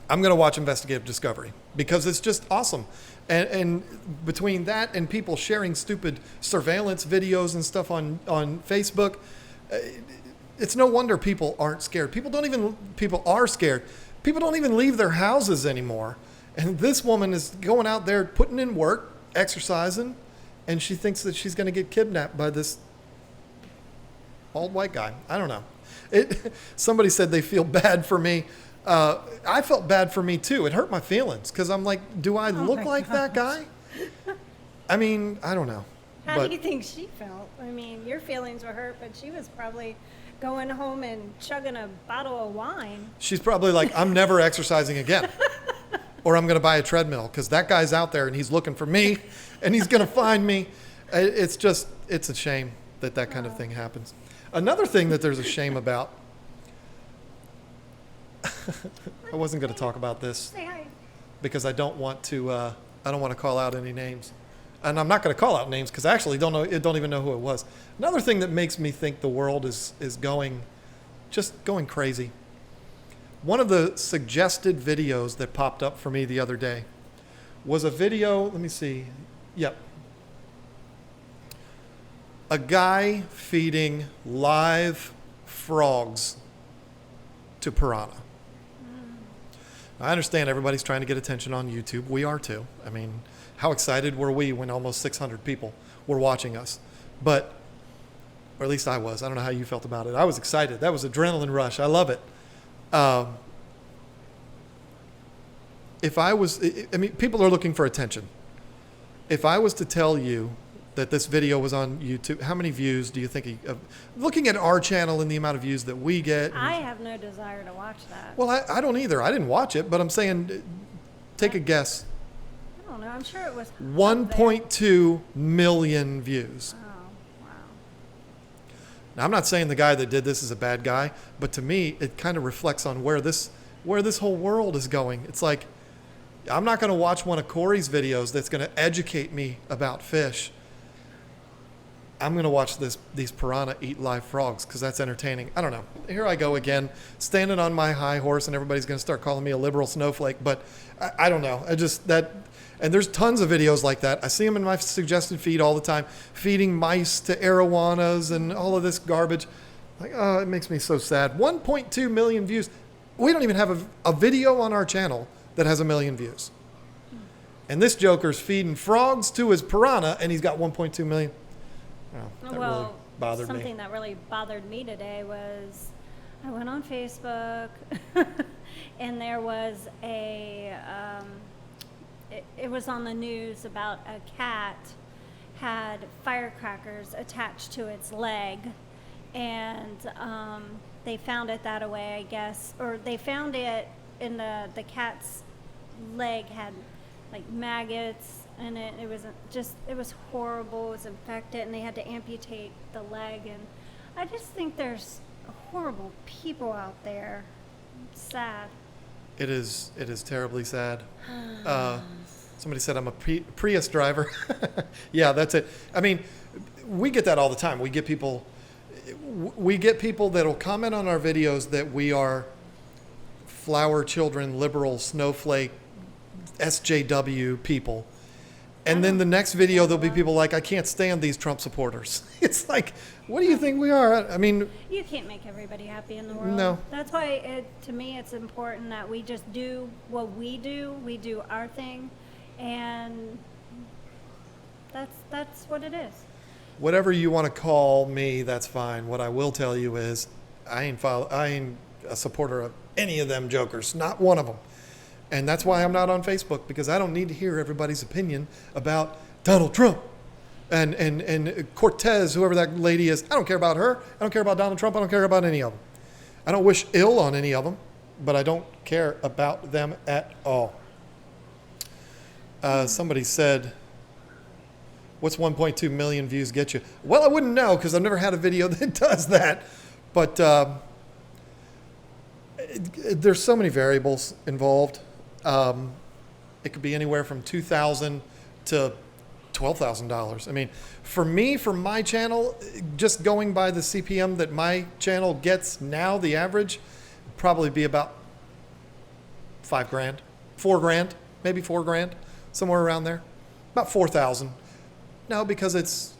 I'm going to watch Investigative Discovery because it's just awesome. And between that and people sharing stupid surveillance videos and stuff on Facebook, it's no wonder people aren't scared. People are scared. People don't even leave their houses anymore. And this woman is going out there putting in work, exercising, and she thinks that she's going to get kidnapped by this bald white guy. I don't know. Somebody said they feel bad for me. I felt bad for me too. It hurt my feelings because I'm like, do I look my like that guy? I mean, I don't know. How But do you think she felt? I mean, your feelings were hurt, but she was probably going home and chugging a bottle of wine. she's probably like, I'm never exercising again. Or I'm going to buy a treadmill because that guy's out there and he's looking for me and he's going to find me. It's a shame that kind of thing happens. Another thing that there's a shame about, I wasn't going to talk about this Say hi. because I don't want to call out any names. And I'm not going to call out names because I actually don't even know who it was. Another thing that makes me think the world is going crazy. One of the suggested videos that popped up for me the other day was a video, let me see. Yep. A guy feeding live frogs to piranha. I understand everybody's trying to get attention on YouTube. We are too. I mean, how excited were we when almost 600 people were watching us? Or at least I was. I don't know how you felt about it. I was excited. That was adrenaline rush. I love it. People are looking for attention. If I was to tell you that this video was on YouTube, how many views do you think, looking at our channel and the amount of views that we get? I have no desire to watch that. Well, I don't either. I didn't watch it, but I'm saying, take a guess. I don't know. I'm sure it was up there. 1.2 million views. Oh, wow. Now, I'm not saying the guy that did this is a bad guy, but to me, it kind of reflects on where this whole world is going. It's like, I'm not going to watch one of Corey's videos that's going to educate me about fish. I'm going to watch these piranha eat live frogs because that's entertaining. I don't know. Here I go again, standing on my high horse, and everybody's going to start calling me a liberal snowflake. But I don't know. And there's tons of videos like that. I see them in my suggested feed all the time, feeding mice to arowanas and all of this garbage. Like, oh, it makes me so sad. 1.2 million views. We don't even have a video on our channel that has 1 million views. And this joker's feeding frogs to his piranha, and he's got 1.2 million. Well, that really bothered me. Something that really bothered me today was I went on Facebook, and there was it was on the news about a cat had firecrackers attached to its leg, and they found it that way, I guess, or they found it in the cat's leg had like maggots in it. It was horrible. It was infected, and they had to amputate the leg. And I just think there's horrible people out there. It's sad. It is terribly sad. Somebody said I'm a Prius driver. Yeah, that's it. I mean, we get that all the time. We get people that'll comment on our videos that we are flower children, liberal, snowflake, SJW people. And then the next video, there'll be people like, I can't stand these Trump supporters. It's like, what do you think we are? I mean, you can't make everybody happy in the world. No. That's why, to me, it's important that we just do what we do. We do our thing, and that's what it is. Whatever you want to call me, that's fine. What I will tell you is, I ain't a supporter of any of them jokers. Not one of them. And that's why I'm not on Facebook, because I don't need to hear everybody's opinion about Donald Trump and Cortez, whoever that lady is. I don't care about her. I don't care about Donald Trump. I don't care about any of them. I don't wish ill on any of them, but I don't care about them at all. Somebody said, what's 1.2 million views get you? Well, I wouldn't know, because I've never had a video that does that. But there's so many variables involved. It could be anywhere from $2,000 to $12,000. I mean, for me, for my channel, just going by the CPM that my channel gets now, the average would probably be about $5,000, $4,000, maybe $4,000, somewhere around there, about 4,000. No, because it's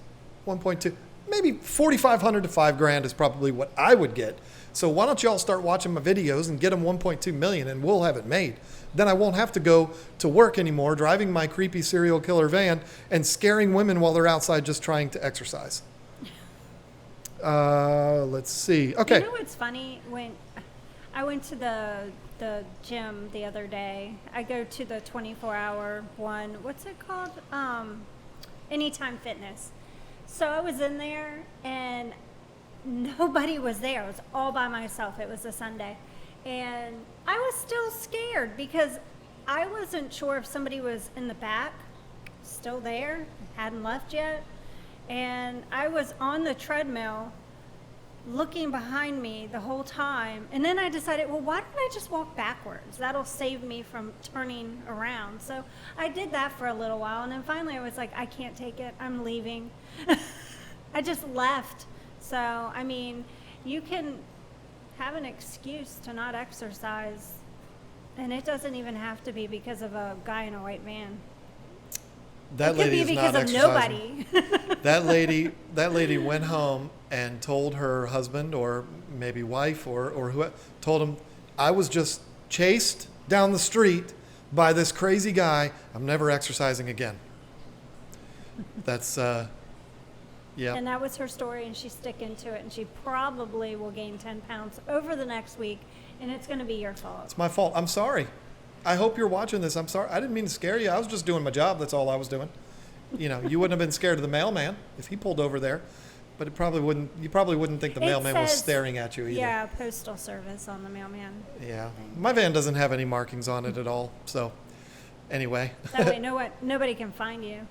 1.2, maybe 4,500 to $5,000 is probably what I would get. So why don't y'all start watching my videos and get them 1.2 million, and we'll have it made. Then I won't have to go to work anymore, driving my creepy serial killer van and scaring women while they're outside just trying to exercise. Let's see. Okay. You know what's funny? When I went to the gym the other day, I go to the 24-hour one. What's it called? Anytime Fitness. So I was in there, and nobody was there. I was all by myself. It was a Sunday. And I was still scared because I wasn't sure if somebody was in the back, still there, hadn't left yet. And I was on the treadmill looking behind me the whole time. And then I decided, well, why don't I just walk backwards? That'll save me from turning around. So I did that for a little while. And then finally I was like, I can't take it. I'm leaving. I just left. So, I mean, you can have an excuse to not exercise, and it doesn't even have to be because of a guy in a white van. That lady is not exercising. It could be because of nobody. That lady went home and told her husband, or maybe wife, or who told him, I was just chased down the street by this crazy guy. I'm never exercising again. That's yeah. And that was her story, and she's sticking to it, and she probably will gain 10 pounds over the next week, and it's going to be your fault. It's my fault. I'm sorry. I hope you're watching this. I'm sorry. I didn't mean to scare you. I was just doing my job. That's all I was doing. You know, you wouldn't have been scared of the mailman if he pulled over there, but it probably wouldn't. You probably wouldn't think the mailman was staring at you either. Yeah, postal service on the mailman. Yeah. My van doesn't have any markings on it at all. So anyway. That way nobody can find you.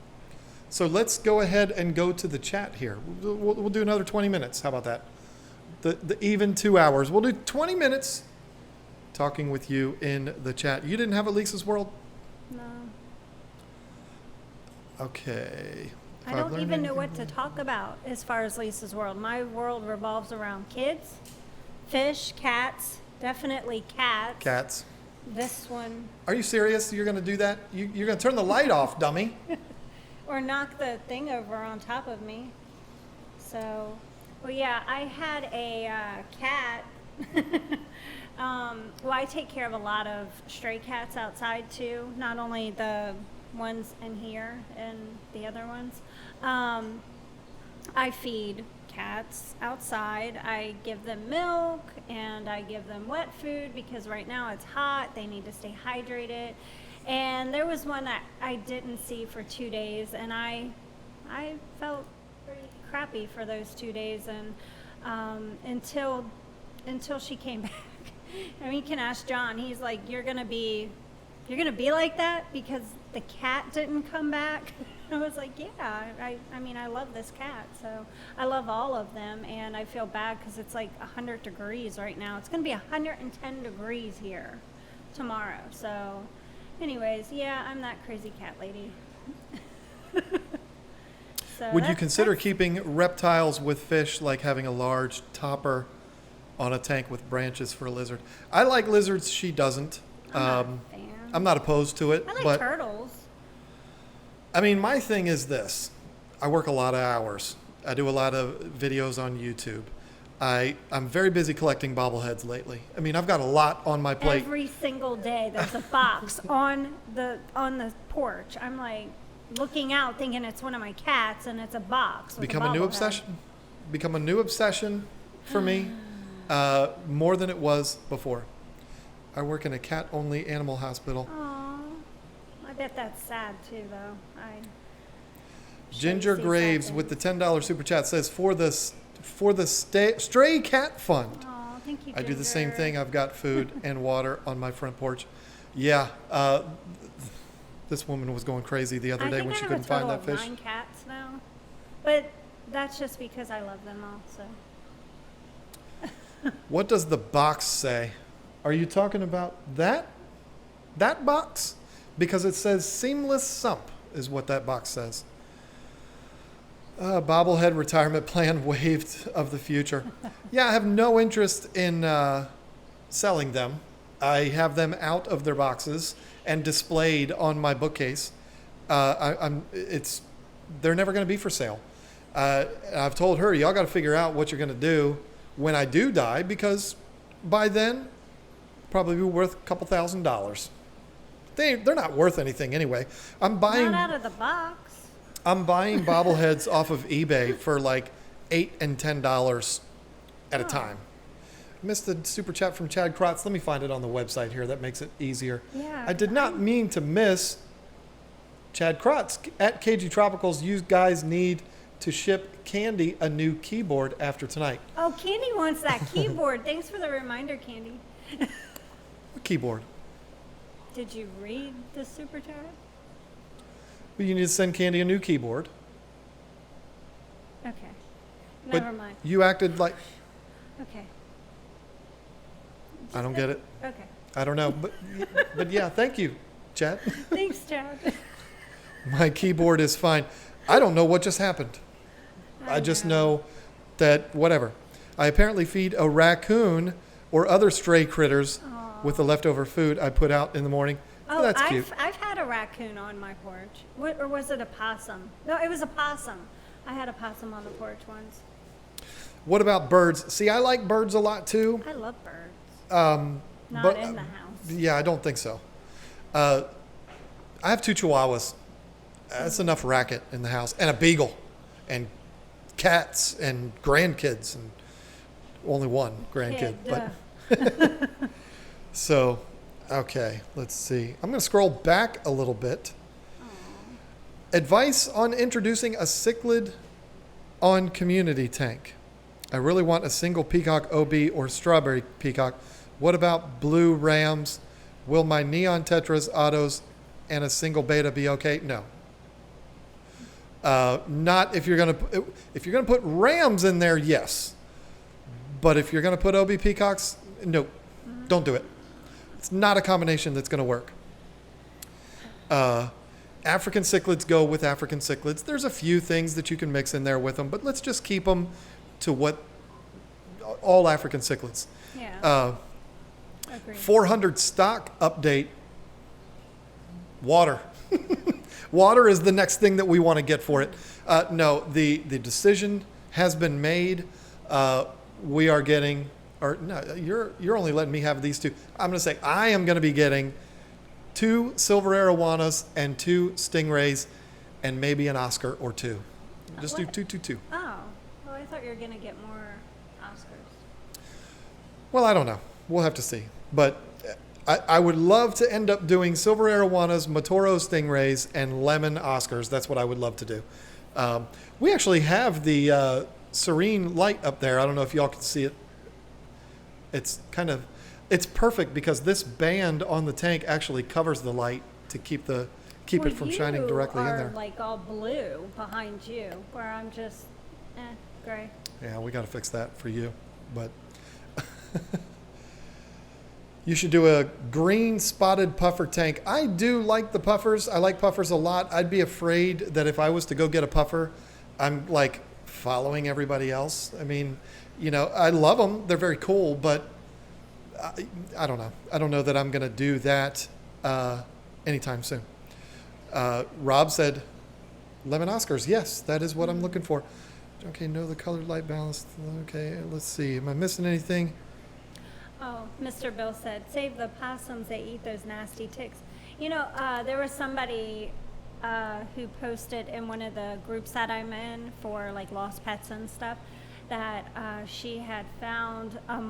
So let's go ahead and go to the chat here. We'll do another 20 minutes. How about that? The even 2 hours. We'll do 20 minutes talking with you in the chat. You didn't have a Lisa's World? No. Okay. I don't even know what to talk about as far as Lisa's World. My world revolves around kids, fish, cats, definitely cats. Cats. This one. Are you serious? You're going to do that? You're going to turn the light off, dummy. Or knock the thing over on top of me. So Well, yeah, I had a cat. Well, I take care of a lot of stray cats outside too, not only the ones in here and the other ones. I feed cats outside. I give them milk and I give them wet food because right now it's hot. They need to stay hydrated. And there was one that I didn't see for 2 days, and I felt pretty crappy for those 2 days, and until she came back. I mean, you can ask John. He's like, you're gonna be like that because the cat didn't come back. I was like, yeah. I mean, I love this cat, so I love all of them, and I feel bad because it's like 100 degrees right now. It's gonna be 110 degrees here tomorrow. So, anyways, yeah, I'm that crazy cat lady. So Would you consider keeping reptiles with fish, like having a large topper on a tank with branches for a lizard? I like lizards. She doesn't. I'm not a fan. I'm not opposed to it. I like but turtles. I mean, my thing is this. I work a lot of hours. I do a lot of videos on YouTube. I'm very busy collecting bobbleheads lately. I mean, I've got a lot on my plate. Every single day there's a box on the porch. I'm like looking out thinking it's one of my cats and it's a box. With Become a a new bobblehead. obsession. Become a new obsession for me, more than it was before. I work in a cat-only animal hospital. Aw, I bet that's sad too, though. Ginger see Graves sad with the $10 super chat says for the stray cat fund. Aw, thank you. I do the same Ginger. thing. I've got food and water on my front porch. Yeah, this woman was going crazy the other day when she couldn't find that I fish. think I have a total of 9 cats now, but that's just because I love them all. So What does the box say? Are you talking about that box? Because it says seamless sump is what that box says. Bobblehead retirement plan waived of the future. Yeah, I have no interest in selling them. I have them out of their boxes and displayed on my bookcase. They're never going to be for sale. I've told her, y'all got to figure out what you're going to do when I do die, because by then, probably be worth a couple $1,000s. They're not worth anything anyway. not out of the box. I'm buying bobbleheads off of eBay for like $8 and $10 at a time. Missed the super chat from Chad Krotz. Let me find it on the website here. That makes it easier. Yeah. I did not mean to miss Chad Krotz at KG Tropicals. You guys need to ship Candy a new keyboard after tonight. Oh, Candy wants that keyboard. Thanks for the reminder, Candy. What keyboard? Did you read the super chat? Well, you need to send Candy a new keyboard. Okay. But Never mind. you acted like Okay. I don't get it. Okay. I don't know, but yeah, thank you, Chad. Thanks, Chad. My keyboard is fine. I don't know what just happened. I just know that whatever. I apparently feed a raccoon or other stray critters with the leftover food I put out in the morning. Oh, That's cute. I've had a raccoon on my porch. Or was it a possum? No, it was a possum. I had a possum on the porch once. What about birds? See, I like birds a lot too. I love birds. Not But in the house. yeah, I don't think so. I have 2 chihuahuas. That's enough racket in the house, and a beagle, and cats, and grandkids, and only one grandkid. But so, okay, let's see. I'm going to scroll back a little bit. Advice on introducing a cichlid on community tank. I really want a single peacock OB or strawberry peacock. What about blue rams? Will my neon tetras, autos, and a single beta be okay? No. Not if you're gonna put rams in there, yes. But if you're gonna put OB peacocks, no, don't do it. It's not a combination that's gonna work. African cichlids go with African cichlids. There's a few things that you can mix in there with them, but let's just keep them to what all African cichlids. Yeah. Agreed. 400 stock update. Water. Water is the next thing that we want to get for it. No, the decision has been made. We are getting, or no, you're only letting me have these two. I'm going to say I am going to be getting 2 silver arowanas and 2 stingrays and maybe an Oscar or 2. Just do What? 2, 2, 2. Oh, well, I thought you were going to get more Oscars. Well, I don't know. We'll have to see. But I would love to end up doing silver arowanas, Matoro stingrays, and lemon Oscars. That's what I would love to do. We actually have the serene light up there. I don't know if y'all can see it. It's perfect because this band on the tank actually covers the light to keep it from shining directly in there. You are like all blue behind you, where I'm just, gray. Yeah, we got to fix that for you. But you should do a green spotted puffer tank. I do like the puffers. I like puffers a lot. I'd be afraid that if I was to go get a puffer, I'm like following everybody else. I mean, I love them. They're very cool, but I don't know. I don't know that I'm going to do that anytime soon. Rob said, lemon Oscars. Yes, that is what I'm looking for. Okay, know the colored light balance. Okay, let's see. Am I missing anything? Oh, Mr. Bill said, save the possums, they eat those nasty ticks. There was somebody who posted in one of the groups that I'm in for like lost pets and stuff that she had found a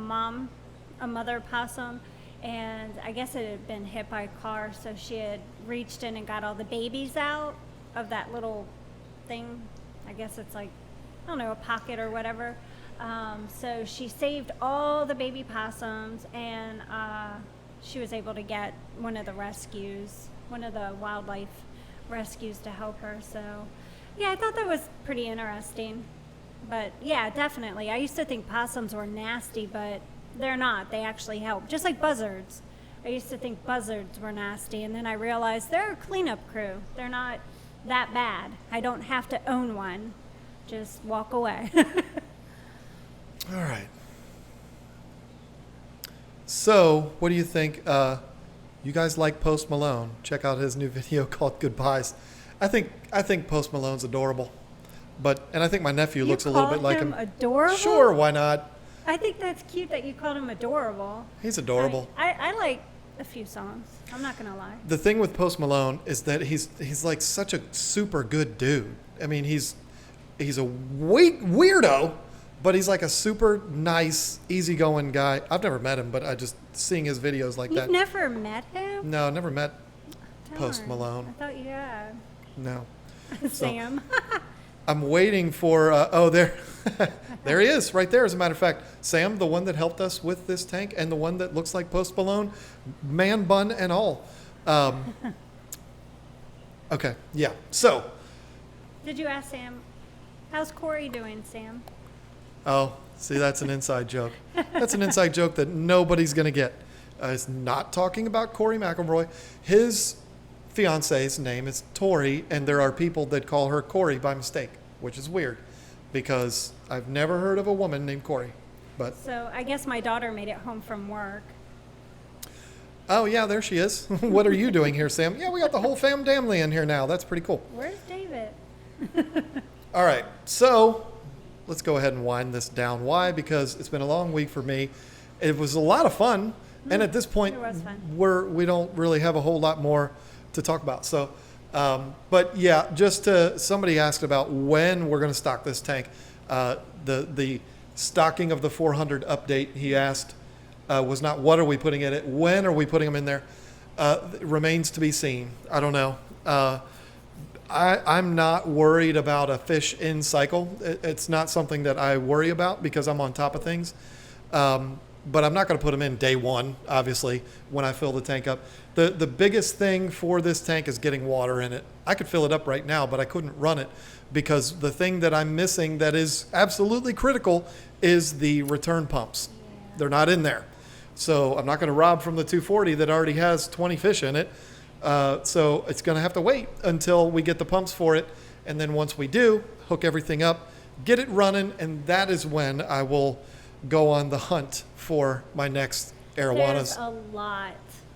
mother possum, and I guess it had been hit by a car, so she had reached in and got all the babies out of that little thing. I guess it's like, I don't know, a pocket or whatever. So she saved all the baby possums, and she was able to get one of the wildlife rescues to help her. So, yeah, I thought that was pretty interesting. But, yeah, definitely. I used to think possums were nasty, but they're not. They actually help. Just like buzzards. I used to think buzzards were nasty, and then I realized they're a cleanup crew. They're not that bad. I don't have to own one. Just walk away. All right. So, what do you think? You guys like Post Malone? Check out his new video called Goodbyes. I think Post Malone's adorable, and I think my nephew looks a little bit like him. Adorable? Sure, why not? I think that's cute that you called him adorable. He's adorable. I like a few songs. I'm not gonna lie. The thing with Post Malone is that he's like such a super good dude. I mean, he's a weirdo, but he's like a super nice, easygoing guy. I've never met him, but I just seeing his videos like that. You've never met him? No, never met Darn. Post Malone. I thought you had. No. Sam. I'm waiting for. There, there he is, right there. As a matter of fact, Sam, the one that helped us with this tank, and the one that looks like Post Malone, man bun and all. Okay, yeah. So. Did you ask Sam? How's Corey doing, Sam? Oh, see, that's an inside joke. That's an inside joke that nobody's going to get. It's not talking about Corey McElroy. His fiance's name is Tori, and there are people that call her Corey by mistake, which is weird because I've never heard of a woman named Corey. But so I guess my daughter made it home from work. Oh, yeah, there she is. What are you doing here, Sam? Yeah, we got the whole family in here now. That's pretty cool. Where's David? All right, so let's go ahead and wind this down. Why? Because it's been a long week for me. It was a lot of fun, and at this point, It was fun. we don't really have a whole lot more to talk about. So, but yeah, somebody asked about when we're going to stock this tank. The stocking of the 400 update, he asked, was not what are we putting in it, when are we putting them in there? It remains to be seen. I don't know. I'm not worried about a fish in cycle. It's not something that I worry about because I'm on top of things. But I'm not going to put them in day one, obviously, when I fill the tank up. The biggest thing for this tank is getting water in it. I could fill it up right now, but I couldn't run it because the thing that I'm missing that is absolutely critical is the return pumps. Yeah. They're not in there. So I'm not going to rob from the 240 that already has 20 fish in it. So it's going to have to wait until we get the pumps for it. And then once we do, hook everything up, get it running, and that is when I will go on the hunt for my next arowanas. There's a lot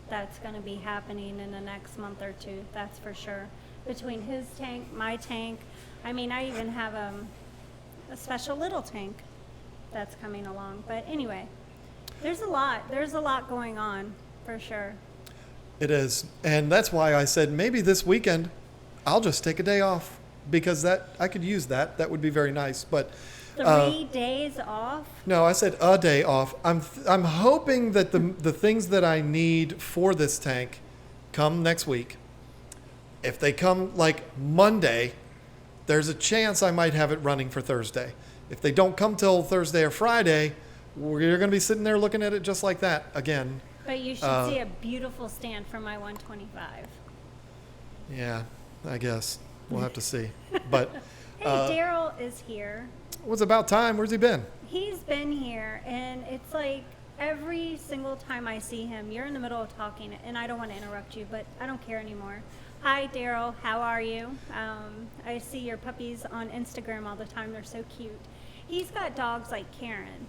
that's going to be happening in the next month or two, that's for sure. Between his tank, my tank. I mean, I even have a special little tank. that's coming along. But anyway, there's a lot going on for sure. It is. And that's why I said maybe this weekend I'll just take a day off, because I could use that. That would be very nice. But 3 days off? no, I said a day off. I'm hoping that the things that I need for this tank come next week. If they come like Monday, there's a chance I might have it running for Thursday. If they don't come till Thursday or Friday, you're going to be sitting there looking at it just like that again. But you should see a beautiful stand from my 125. Yeah, I guess. We'll have to see. But Hey, Daryl is here. it was about time. Where's he been? He's been here, and it's like every single time I see him, you're in the middle of talking, and I don't want to interrupt you, but I don't care anymore. Hi, Daryl. How are you? I see your puppies on Instagram all the time. They're so cute. He's got dogs like Karen.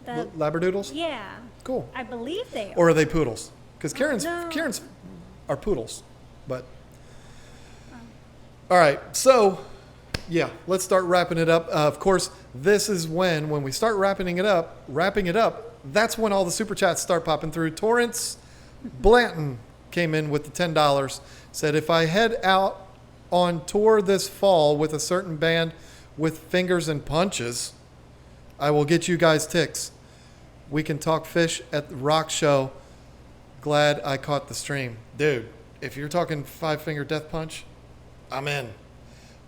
Labradoodles? Yeah. Cool. I believe they are. Or are they poodles? Because Karen's No. are poodles. But all right, so yeah, let's start wrapping it up. Of course, this is when we start wrapping it up. That's when all the super chats start popping through. Torrance Blanton came in with the $10. Said, if I head out on tour this fall with a certain band with fingers and punches, I will get you guys ticks. We can talk fish at the rock show. Glad I caught the stream. Dude, if you're talking 5-finger death punch, I'm in.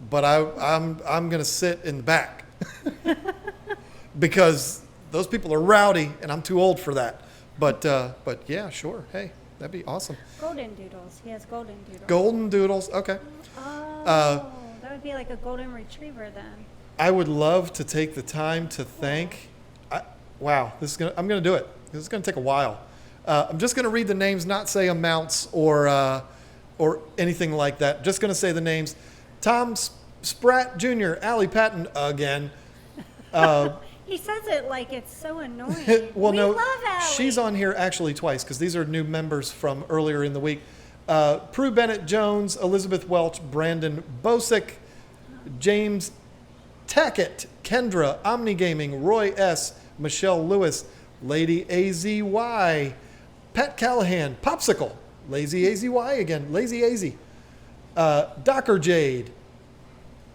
But I'm going to sit in the back because those people are rowdy and I'm too old for that. But yeah, sure. Hey, that'd be awesome. Golden doodles. He has golden doodles. Golden doodles. Okay. Oh, that would be like a golden retriever then. I would love to take the time to thank. Wow, I'm going to do it. This is going to take a while. I'm just going to read the names, not say amounts or anything like that. Just going to say the names. Tom Spratt Jr., Allie Patton again. He says it like it's so annoying. Well, we no, love Allie. she's on here actually twice because these are new members from earlier in the week. Prue Bennett Jones, Elizabeth Welch, Brandon Bosick, James Tackett, Kendra, Omni Gaming, Roy S., Michelle Lewis, Lady AZY, Pat Callahan, Popsicle, Lazy AZY again, Lazy AZ, Docker Jade,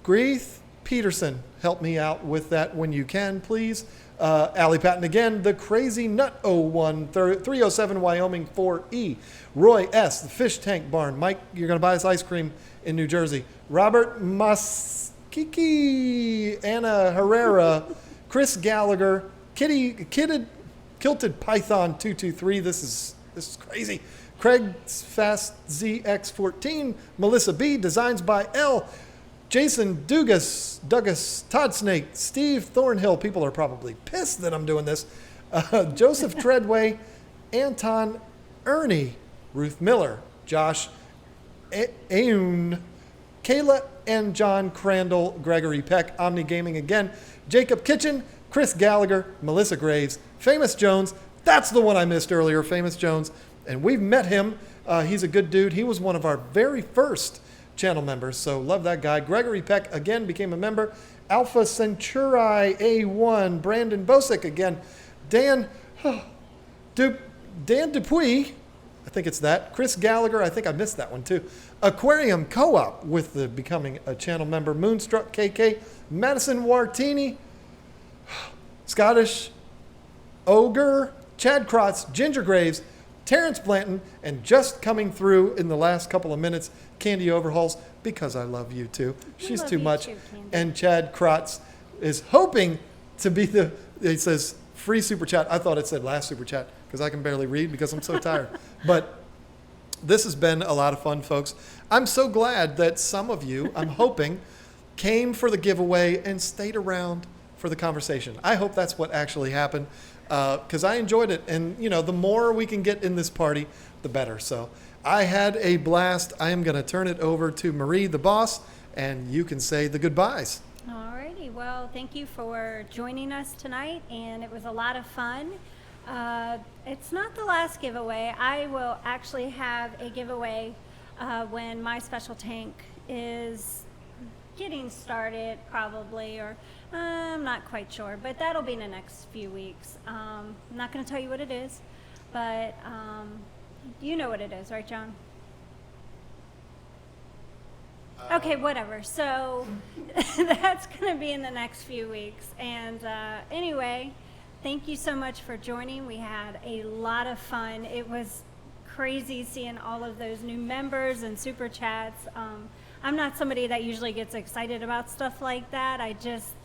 Greeth Peterson, help me out with that when you can, please. Allie Patton again, the Crazy Nut 01, 307 Wyoming 4E, Roy S., the Fish Tank Barn, Mike, you're going to buy us ice cream in New Jersey, Robert Muskiki, Anna Herrera, Chris Gallagher, Kilted Python 223, this is crazy, Craig Fast ZX14, Melissa B, Designs by L, Jason Douglas, Todd Snake, Steve Thornhill. People are probably pissed that I'm doing this. Joseph Treadway, Anton Ernie, Ruth Miller, Josh Aoun, Kayla and John Crandall, Gregory Peck, Omni Gaming again, Jacob Kitchen, Chris Gallagher, Melissa Graves, Famous Jones. That's the one I missed earlier, Famous Jones. And we've met him. He's a good dude. He was one of our very first channel members, so love that guy. Gregory Peck again became a member. Alpha Centauri A1, Brandon Bosick again. Dan Dupuy, I think it's that. Chris Gallagher, I think I missed that one too. Aquarium Co-op with the becoming a channel member. Moonstruck KK, Madison Wartini, Scottish Ogre, Chad Krotz, Ginger Graves, Terrence Blanton, and just coming through in the last couple of minutes, Candy Overhauls, because I love you too. She's too much. And Chad Krotz is hoping to be it says free super chat. I thought it said last super chat because I can barely read because I'm so tired. But this has been a lot of fun, folks. I'm so glad that some of you, I'm hoping, came for the giveaway and stayed around for the conversation. I hope that's what actually happened. Because I enjoyed it. And, the more we can get in this party, the better. So I had a blast. I am going to turn it over to Marie, the boss, and you can say the goodbyes. Alrighty. Well, thank you for joining us tonight, and it was a lot of fun. It's not the last giveaway. I will actually have a giveaway when my special tank is getting started probably, or I'm not quite sure, but that'll be in the next few weeks. I'm not going to tell you what it is, but you know what it is, right, John? Okay, whatever. So that's going to be in the next few weeks. And anyway, thank you so much for joining. We had a lot of fun. It was crazy seeing all of those new members and super chats. I'm not somebody that usually gets excited about stuff like that. I just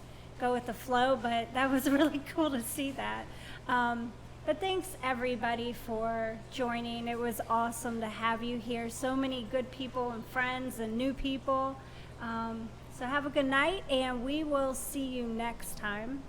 go with the flow, but that was really cool to see that. But thanks everybody for joining. It was awesome to have you here. So many good people and friends and new people. So have a good night, and we will see you next time.